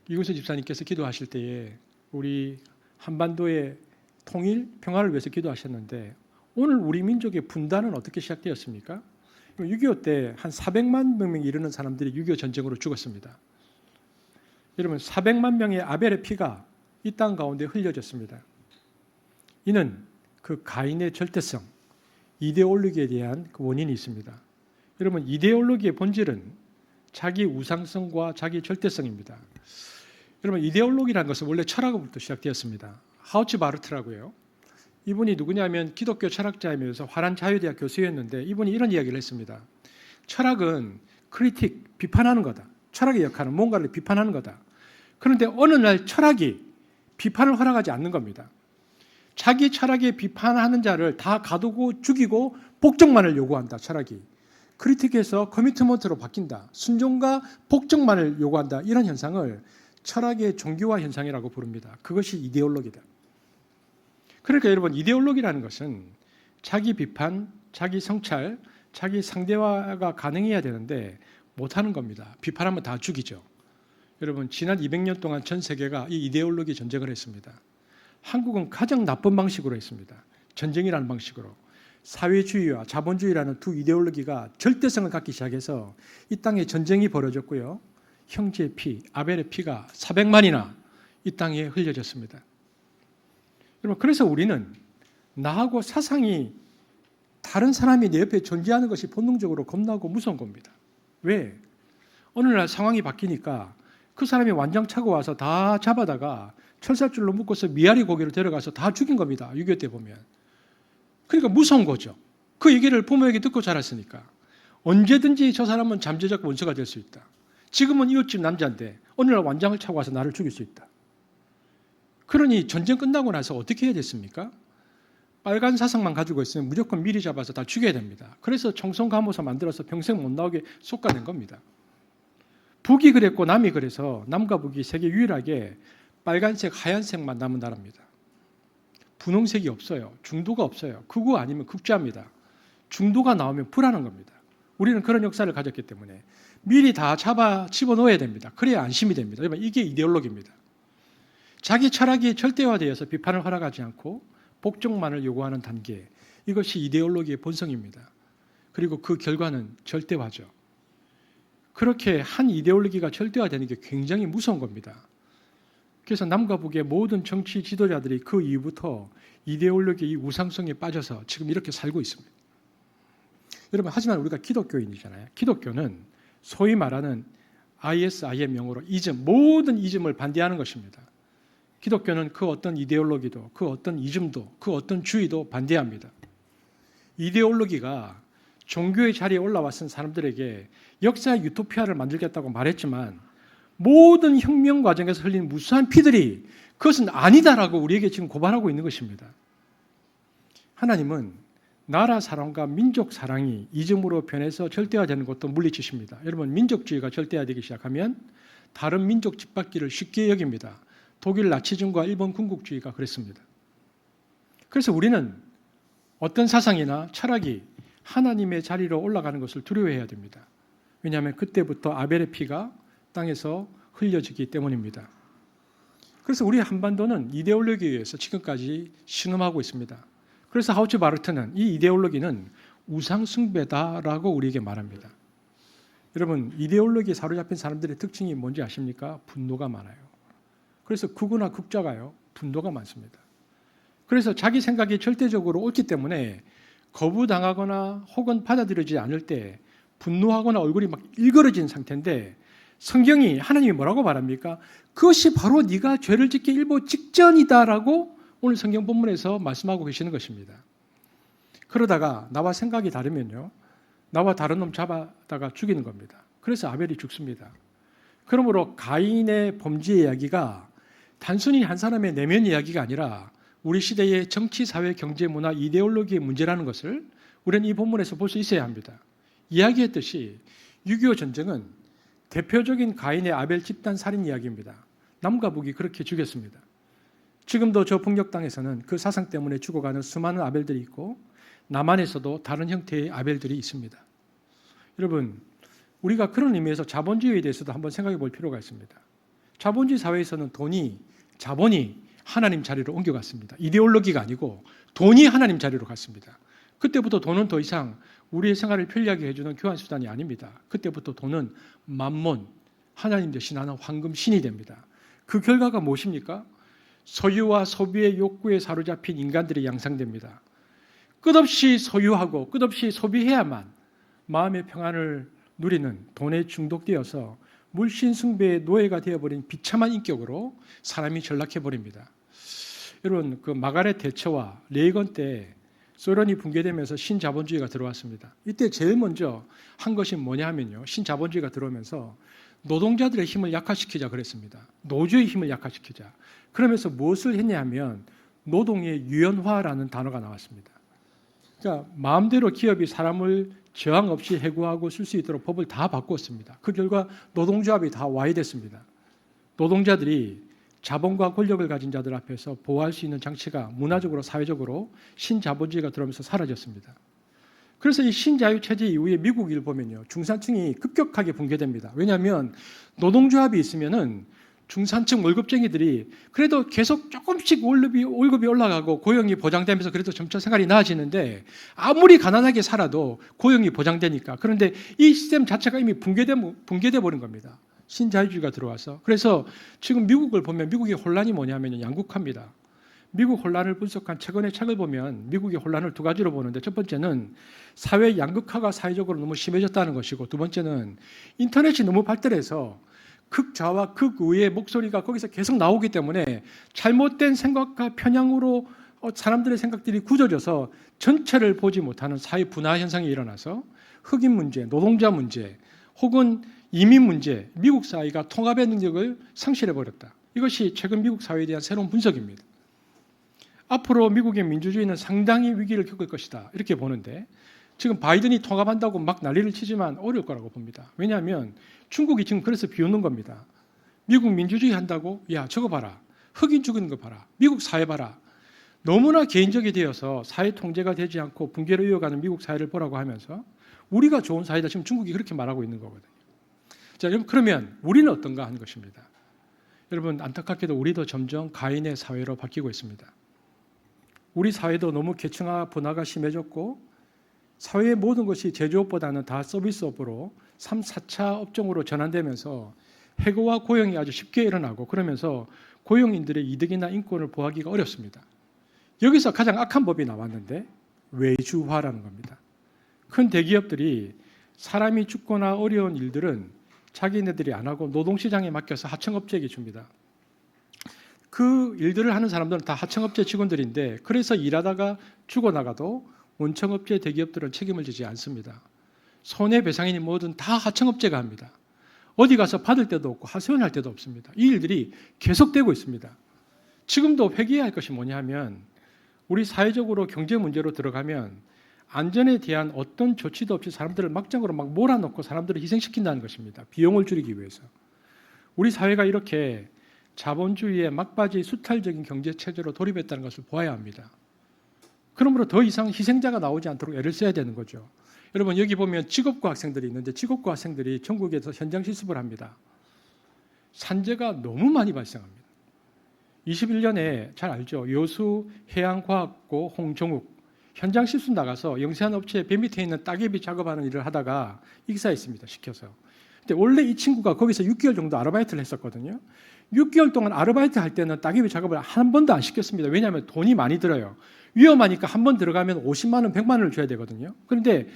Speaker 2: 이구수 집사님께서 기도하실 때에 우리 한반도의 통일, 평화를 위해서 기도하셨는데 오늘 우리 민족의 분단은 어떻게 시작되었습니까? 6.25 때 한 400만 명이 이르는 사람들이 6.25 전쟁으로 죽었습니다. 여러분 400만 명의 아벨의 피가 이 땅 가운데 흘려졌습니다. 이는 그 가인의 절대성, 이데올로기에 대한 그 원인이 있습니다. 여러분 이데올로기의 본질은 자기 우상성과 자기 절대성입니다. 여러분 이데올로기라는 것은 원래 철학으로부터 시작되었습니다. 하우츠 바르트라고요. 이분이 누구냐면 기독교 철학자이면서 화란 자유대학 교수였는데 이분이 이런 이야기를 했습니다. 철학은 크리틱, 비판하는 거다. 철학의 역할은 뭔가를 비판하는 거다. 그런데 어느 날 철학이 비판을 허락하지 않는 겁니다. 자기 철학에 비판하는 자를 다 가두고 죽이고 복종만을 요구한다. 철학이. 크리틱에서 커미트먼트로 바뀐다. 순종과 복종만을 요구한다. 이런 현상을 철학의 종교화 현상이라고 부릅니다. 그것이 이데올로기다. 그러니까 여러분 이데올로기라는 것은 자기 비판, 자기 성찰, 자기 상대화가 가능해야 되는데 못하는 겁니다. 비판하면 다 죽이죠. 여러분 지난 200년 동안 전 세계가 이 이데올로기 전쟁을 했습니다. 한국은 가장 나쁜 방식으로 했습니다. 전쟁이라는 방식으로. 사회주의와 자본주의라는 두 이데올로기가 절대성을 갖기 시작해서 이 땅에 전쟁이 벌어졌고요. 형제의 피, 아벨의 피가 400만이나 이 땅에 흘려졌습니다. 여러분 그래서 우리는 나하고 사상이 다른 사람이 내 옆에 존재하는 것이 본능적으로 겁나고 무서운 겁니다. 왜? 어느 날 상황이 바뀌니까 그 사람이 완장 차고 와서 다 잡아다가 철사줄로 묶어서 미아리 고기를 데려가서 다 죽인 겁니다. 6.25 때 보면. 그러니까 무서운 거죠. 그 얘기를 부모에게 듣고 자랐으니까. 언제든지 저 사람은 잠재적 원수가 될 수 있다. 지금은 이웃집 남자인데 어느 날 완장을 차고 와서 나를 죽일 수 있다. 그러니 전쟁 끝나고 나서 어떻게 해야 됐습니까? 빨간 사상만 가지고 있으면 무조건 미리 잡아서 다 죽여야 됩니다. 그래서 청송감호사 만들어서 평생 못 나오게 솎아낸 겁니다. 북이 그랬고 남이 그래서 남과 북이 세계 유일하게 빨간색, 하얀색만 남은 나라입니다. 분홍색이 없어요. 중도가 없어요. 극우 아니면 극좌입니다. 중도가 나오면 불안한 겁니다. 우리는 그런 역사를 가졌기 때문에 미리 다 잡아 집어넣어야 됩니다. 그래야 안심이 됩니다. 이게 이데올로기입니다. 자기 철학이 절대화되어서 비판을 허락하지 않고 복종만을 요구하는 단계, 이것이 이데올로기의 본성입니다. 그리고 그 결과는 절대화죠. 그렇게 한 이데올로기가 절대화되는 게 굉장히 무서운 겁니다. 그래서 남과 북의 모든 정치 지도자들이 그 이후부터 이데올로기의 우상성에 빠져서 지금 이렇게 살고 있습니다. 여러분 하지만 우리가 기독교인이잖아요. 기독교는 소위 말하는 ISI의 명으로 이즘, 모든 이즘을 반대하는 것입니다. 기독교는 그 어떤 이데올로기도, 그 어떤 이즘도, 그 어떤 주의도 반대합니다. 이데올로기가 종교의 자리에 올라왔은 사람들에게 역사의 유토피아를 만들겠다고 말했지만 모든 혁명 과정에서 흘린 무수한 피들이 그것은 아니다라고 우리에게 지금 고발하고 있는 것입니다. 하나님은 나라 사랑과 민족 사랑이 이즘으로 변해서 절대화되는 것도 물리치십니다. 여러분 민족주의가 절대화되기 시작하면 다른 민족 짓밟기를 쉽게 여깁니다. 독일 나치즘과 일본 군국주의가 그랬습니다. 그래서 우리는 어떤 사상이나 철학이 하나님의 자리로 올라가는 것을 두려워해야 됩니다. 왜냐하면 그때부터 아벨의 피가 땅에서 흘려지기 때문입니다. 그래서 우리 한반도는 이데올로기에 의해서 지금까지 신음하고 있습니다. 그래서 하우츠 바르트는 이 이데올로기는 우상숭배다라고 우리에게 말합니다. 여러분 이데올로기에 사로잡힌 사람들의 특징이 뭔지 아십니까? 분노가 많아요. 그래서 극우나 극좌가요 분노가 많습니다. 그래서 자기 생각이 절대적으로 옳기 때문에 거부당하거나 혹은 받아들이지 않을 때 분노하거나 얼굴이 막 일그러진 상태인데 성경이 하나님이 뭐라고 말합니까? 그것이 바로 네가 죄를 짓기 일보 직전이다라고 오늘 성경 본문에서 말씀하고 계시는 것입니다. 그러다가 나와 생각이 다르면요 나와 다른 놈 잡아다가 죽이는 겁니다. 그래서 아벨이 죽습니다. 그러므로 가인의 범죄 이야기가 단순히 한 사람의 내면 이야기가 아니라 우리 시대의 정치, 사회, 경제, 문화, 이데올로기의 문제라는 것을 우리는 이 본문에서 볼 수 있어야 합니다. 이야기했듯이 6.25 전쟁은 대표적인 가인의 아벨 집단 살인 이야기입니다. 남과 북이 그렇게 죽였습니다. 지금도 저 북녘 땅에서는 그 사상 때문에 죽어가는 수많은 아벨들이 있고 남한에서도 다른 형태의 아벨들이 있습니다. 여러분, 우리가 그런 의미에서 자본주의에 대해서도 한번 생각해 볼 필요가 있습니다. 자본주의 사회에서는 돈이, 자본이 하나님 자리로 옮겨갔습니다. 이데올로기가 아니고 돈이 하나님 자리로 갔습니다. 그때부터 돈은 더 이상 우리의 생활을 편리하게 해주는 교환수단이 아닙니다. 그때부터 돈은 만몬, 하나님 대신하는 황금신이 됩니다. 그 결과가 무엇입니까? 소유와 소비의 욕구에 사로잡힌 인간들이 양상됩니다. 끝없이 소유하고 끝없이 소비해야만 마음의 평안을 누리는 돈에 중독되어서 물신숭배의 노예가 되어버린 비참한 인격으로 사람이 전락해버립니다. 여러분, 그 마가렛 대처와 레이건 때 소련이 붕괴되면서 신자본주의가 들어왔습니다. 이때 제일 먼저 한 것이 뭐냐 하면요, 신자본주의가 들어오면서 노동자들의 힘을 약화시키자 그랬습니다. 노조의 힘을 약화시키자. 그러면서 무엇을 했냐 하면 노동의 유연화라는 단어가 나왔습니다. 그러니까 마음대로 기업이 사람을 저항 없이 해고하고 쓸 수 있도록 법을 다 바꾸었습니다. 그 결과 노동조합이 다 와해됐습니다. 노동자들이 자본과 권력을 가진 자들 앞에서 보호할 수 있는 장치가 문화적으로 사회적으로 신자본주의가 들어오면서 사라졌습니다. 그래서 이 신자유체제 이후에 미국을 보면요, 중산층이 급격하게 붕괴됩니다. 왜냐하면 노동조합이 있으면은 중산층 월급쟁이들이 그래도 계속 조금씩 월급이 올라가고 고용이 보장되면서 그래도 점차 생활이 나아지는데 아무리 가난하게 살아도 고용이 보장되니까. 그런데 이 시스템 자체가 이미 붕괴돼 버린 겁니다. 신자유주의가 들어와서. 그래서 지금 미국을 보면 미국의 혼란이 뭐냐면 양극화입니다. 미국 혼란을 분석한 최근의 책을 보면 미국의 혼란을 두 가지로 보는데, 첫 번째는 사회 양극화가 사회적으로 너무 심해졌다는 것이고, 두 번째는 인터넷이 너무 발달해서 극좌와 극우의 목소리가 거기서 계속 나오기 때문에 잘못된 생각과 편향으로 사람들의 생각들이 굳어져서 전체를 보지 못하는 사회 분화 현상이 일어나서 흑인 문제, 노동자 문제 혹은 이민 문제, 미국 사회가 통합의 능력을 상실해버렸다. 이것이 최근 미국 사회에 대한 새로운 분석입니다. 앞으로 미국의 민주주의는 상당히 위기를 겪을 것이다, 이렇게 보는데, 지금 바이든이 통합한다고 막 난리를 치지만 어려울 거라고 봅니다. 왜냐하면 중국이 지금 그래서 비웃는 겁니다. 미국 민주주의 한다고? 야, 저거 봐라. 흑인 죽이는 거 봐라. 미국 사회 봐라. 너무나 개인적이 되어서 사회 통제가 되지 않고 붕괴로 이어가는 미국 사회를 보라고 하면서 우리가 좋은 사회다, 지금 중국이 그렇게 말하고 있는 거거든요. 자, 여러분, 그러면 우리는 어떤가 하는 것입니다. 여러분, 안타깝게도 우리도 점점 가인의 사회로 바뀌고 있습니다. 우리 사회도 너무 계층화 분화가 심해졌고 사회의 모든 것이 제조업보다는 다 서비스업으로 3, 4차 업종으로 전환되면서 해고와 고용이 아주 쉽게 일어나고, 그러면서 고용인들의 이득이나 인권을 보호하기가 어렵습니다. 여기서 가장 악한 법이 나왔는데 외주화라는 겁니다. 큰 대기업들이 사람이 죽거나 어려운 일들은 자기네들이 안 하고 노동시장에 맡겨서 하청업체에게 줍니다. 그 일들을 하는 사람들은 다 하청업체 직원들인데, 그래서 일하다가 죽어나가도 원청업체 대기업들은 책임을 지지 않습니다. 손해배상이니 뭐든 다 하청업체가 합니다. 어디 가서 받을 데도 없고 하소연할 데도 없습니다. 이 일들이 계속되고 있습니다. 지금도 회개해야 할 것이 뭐냐 하면, 우리 사회적으로 경제 문제로 들어가면 안전에 대한 어떤 조치도 없이 사람들을 막장으로 막 몰아넣고 사람들을 희생시킨다는 것입니다. 비용을 줄이기 위해서. 우리 사회가 이렇게 자본주의의 막바지 수탈적인 경제체제로 돌입했다는 것을 보아야 합니다. 그러므로 더 이상 희생자가 나오지 않도록 애를 써야 되는 거죠. 여러분, 여기 보면 직업고 학생들이 있는데, 직업고 학생들이 전국에서 현장 실습을 합니다. 산재가 너무 많이 발생합니다. 21년에 잘 알죠. 여수 해양과학고 홍정욱 현장 실습 나가서 영세한 업체에 배 밑에 있는 따개비 작업하는 일을 하다가 익사했습니다. 시켜서. 근데 원래 이 친구가 거기서 6개월 정도 아르바이트를 했었거든요. 6개월 동안 아르바이트 할 때는 따개비 작업을 한 번도 안 시켰습니다. 왜냐하면 돈이 많이 들어요. 위험하니까 한 번 들어가면 50만 원, 100만 원을 줘야 되거든요. 그런데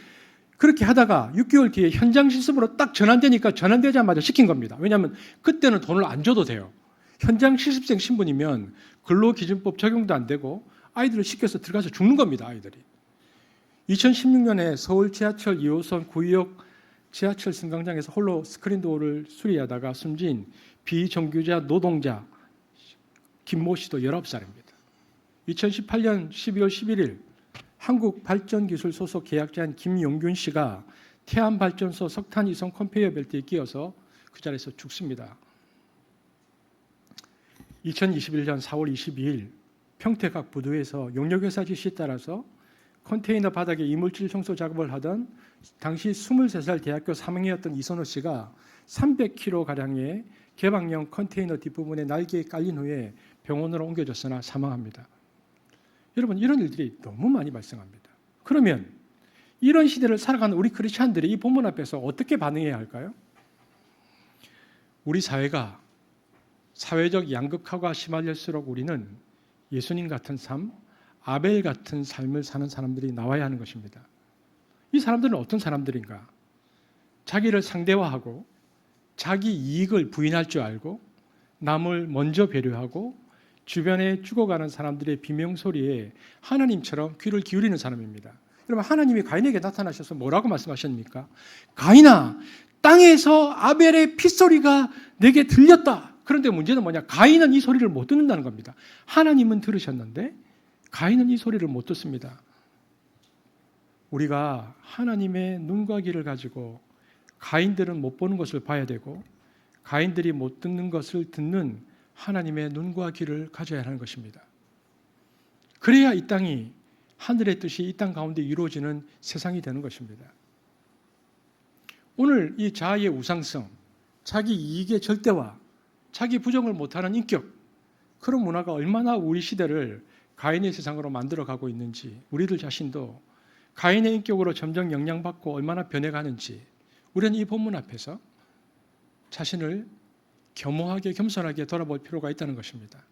Speaker 2: 그렇게 하다가 6개월 뒤에 현장 실습으로 딱 전환되니까 전환되자마자 시킨 겁니다. 왜냐하면 그때는 돈을 안 줘도 돼요. 현장 실습생 신분이면 근로기준법 적용도 안 되고 아이들을 시켜서 들어가서 죽는 겁니다. 아이들이. 2016년에 서울 지하철 2호선 구의역 지하철 승강장에서 홀로 스크린도어를 수리하다가 숨진 비정규자 노동자 김모 씨도 19살입니다. 2018년 12월 11일 한국발전기술 소속 계약자인 김용균 씨가 태안발전소 석탄 이송 컨베이어 벨트에 끼어서 그 자리에서 죽습니다. 2021년 4월 22일 평택각 부두에서 용역회사 지시에 따라서 컨테이너 바닥에 이물질 청소 작업을 하던 당시 23살 대학교 3학년이었던 이선호 씨가 300kg가량의 개방형 컨테이너 뒷부분에 날개에 깔린 후에 병원으로 옮겨졌으나 사망합니다. 여러분, 이런 일들이 너무 많이 발생합니다. 그러면 이런 시대를 살아가는 우리 크리스찬들이 이 본문 앞에서 어떻게 반응해야 할까요? 우리 사회가 사회적 양극화가 심해질수록 우리는 예수님 같은 삶, 아벨 같은 삶을 사는 사람들이 나와야 하는 것입니다. 이 사람들은 어떤 사람들인가? 자기를 상대화하고 자기 이익을 부인할 줄 알고 남을 먼저 배려하고 주변에 죽어가는 사람들의 비명소리에 하나님처럼 귀를 기울이는 사람입니다. 여러분, 하나님이 가인에게 나타나셔서 뭐라고 말씀하셨습니까? 가인아, 땅에서 아벨의 핏소리가 내게 들렸다. 그런데 문제는 뭐냐? 가인은 이 소리를 못 듣는다는 겁니다. 하나님은 들으셨는데 가인은 이 소리를 못 듣습니다. 우리가 하나님의 눈과 귀를 가지고 가인들은 못 보는 것을 봐야 되고 가인들이 못 듣는 것을 듣는 하나님의 눈과 귀를 가져야 하는 것입니다. 그래야 이 땅이 하늘의 뜻이 이 땅 가운데 이루어지는 세상이 되는 것입니다. 오늘 이 자아의 우상성, 자기 이익의 절대화, 자기 부정을 못하는 인격, 그런 문화가 얼마나 우리 시대를 가인의 세상으로 만들어가고 있는지, 우리들 자신도 가인의 인격으로 점점 영향받고 얼마나 변해가는지 우리는 이 본문 앞에서 자신을 겸허하게 겸손하게 돌아볼 필요가 있다는 것입니다.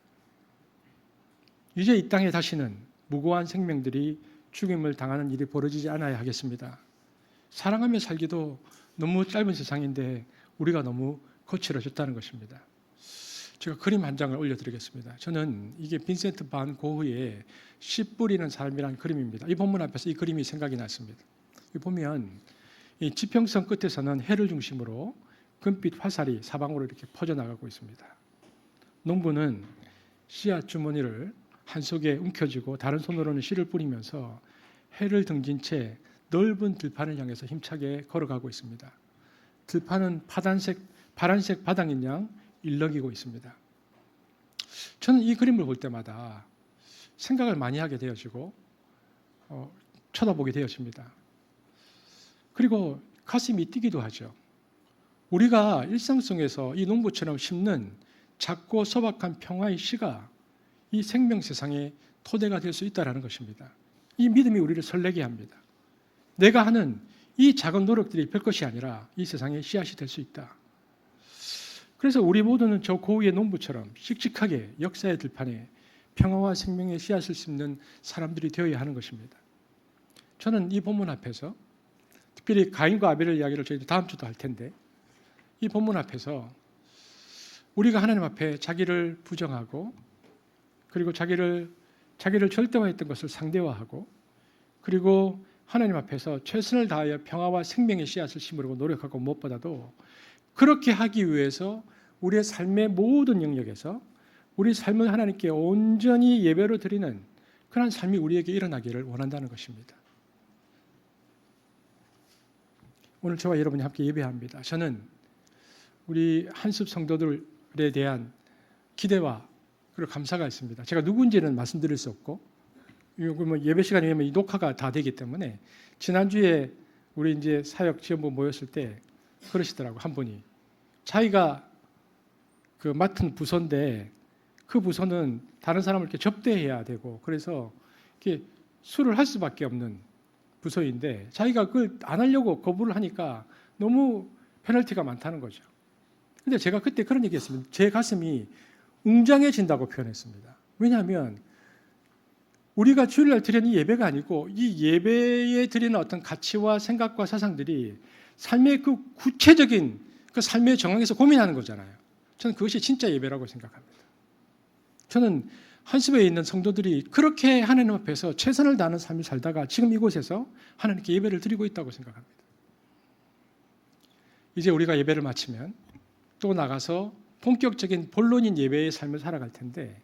Speaker 2: 이제 이 땅에 다시는 무고한 생명들이 죽임을 당하는 일이 벌어지지 않아야 하겠습니다. 사랑하며 살기도 너무 짧은 세상인데 우리가 너무 거칠어졌다는 것입니다. 제가 그림 한 장을 올려드리겠습니다. 저는 이게 빈센트 반 고흐의 씨 뿌리는 사람이라는 그림입니다. 이 본문 앞에서 이 그림이 생각이 났습니다. 이 보면 이 지평선 끝에서는 해를 중심으로 금빛 화살이 사방으로 이렇게 퍼져나가고 있습니다. 농부는 씨앗 주머니를 한 속에 움켜쥐고 다른 손으로는 씨를 뿌리면서 해를 등진 채 넓은 들판을 향해서 힘차게 걸어가고 있습니다. 들판은 파란색 바닥인 양 일렁이고 있습니다. 저는 이 그림을 볼 때마다 생각을 많이 하게 되어지고 쳐다보게 되어집니다. 그리고 가슴이 뛰기도 하죠. 우리가 일상 속에서 이 농부처럼 심는 작고 소박한 평화의 씨가 이 생명 세상의 토대가 될 수 있다는 것입니다. 이 믿음이 우리를 설레게 합니다. 내가 하는 이 작은 노력들이 별것이 아니라 이 세상의 씨앗이 될 수 있다. 그래서 우리 모두는 저 고우의 농부처럼 씩씩하게 역사의 들판에 평화와 생명의 씨앗을 심는 사람들이 되어야 하는 것입니다. 저는 이 본문 앞에서 특별히 가인과 아벨의 이야기를 저희들 다음 주도 할 텐데 이 본문 앞에서 우리가 하나님 앞에 자기를 부정하고 그리고 자기를 절대화했던 것을 상대화하고 그리고 하나님 앞에서 최선을 다하여 평화와 생명의 씨앗을 심으려고 노력하고 무엇보다도 그렇게 하기 위해서 우리의 삶의 모든 영역에서 우리 삶을 하나님께 온전히 예배로 드리는 그런 삶이 우리에게 일어나기를 원한다는 것입니다. 오늘 저와 여러분이 함께 예배합니다. 저는 우리 한숲 성도들에 대한 기대와 그리고 감사가 있습니다. 제가 누군지는 말씀드릴 수 없고 예배 시간이 되면 이 녹화가 다 되기 때문에 지난주에 우리 이제 사역 지원부 모였을 때 그러시더라고. 한 분이 자기가 그 맡은 부서인데 그 부서는 다른 사람을 이렇게 접대해야 되고 그래서 이렇게 술을 할 수밖에 없는 부서인데 자기가 그걸 안 하려고 거부를 하니까 너무 페널티가 많다는 거죠. 근데 제가 그때 그런 얘기했습니다. 제 가슴이 웅장해진다고 표현했습니다. 왜냐하면 우리가 주일날 드리는 이 예배가 아니고 이 예배에 드리는 어떤 가치와 생각과 사상들이 삶의 그 구체적인 그 삶의 정황에서 고민하는 거잖아요. 저는 그것이 진짜 예배라고 생각합니다. 저는 한숲에 있는 성도들이 그렇게 하나님 앞에서 최선을 다하는 삶을 살다가 지금 이곳에서 하나님께 예배를 드리고 있다고 생각합니다. 이제 우리가 예배를 마치면 또 나가서 본격적인 본론인 예배의 삶을 살아갈 텐데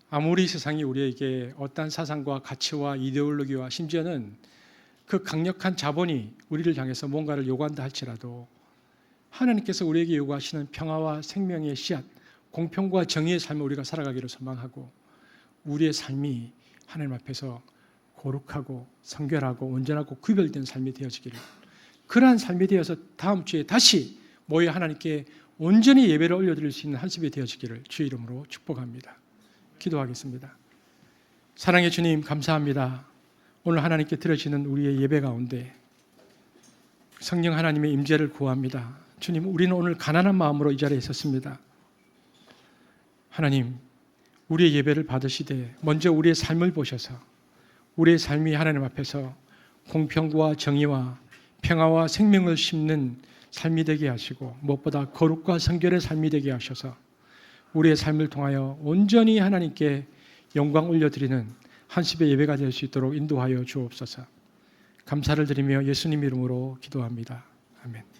Speaker 2: 아무리 세상이 우리에게 어떠한 사상과 가치와 이데올로기와 심지어는 그 강력한 자본이 우리를 향해서 뭔가를 요구한다 할지라도 하나님께서 우리에게 요구하시는 평화와 생명의 씨앗, 공평과 정의의 삶을 우리가 살아가기를 소망하고 우리의 삶이 하나님 앞에서 거룩하고 성결하고 온전하고 구별된 삶이 되어지기를 그러한 삶이 되어서 다음 주에 다시 모여 하나님께 온전히 예배를 올려드릴 수 있는 한습이 되어지기를 주의 이름으로 축복합니다. 기도하겠습니다. 사랑의 주님, 감사합니다. 오늘 하나님께 드려지는 우리의 예배 가운데 성령 하나님의 임재를 구합니다. 주님, 우리는 오늘 가난한 마음으로 이 자리에 있었습니다. 하나님, 우리의 예배를 받으시되 먼저 우리의 삶을 보셔서 우리의 삶이 하나님 앞에서 공평과 정의와 평화와 생명을 심는 삶이 되게 하시고 무엇보다 거룩과 성결의 삶이 되게 하셔서 우리의 삶을 통하여 온전히 하나님께 영광 올려드리는 한십의 예배가 될 수 있도록 인도하여 주옵소서. 감사를 드리며 예수님 이름으로 기도합니다. 아멘.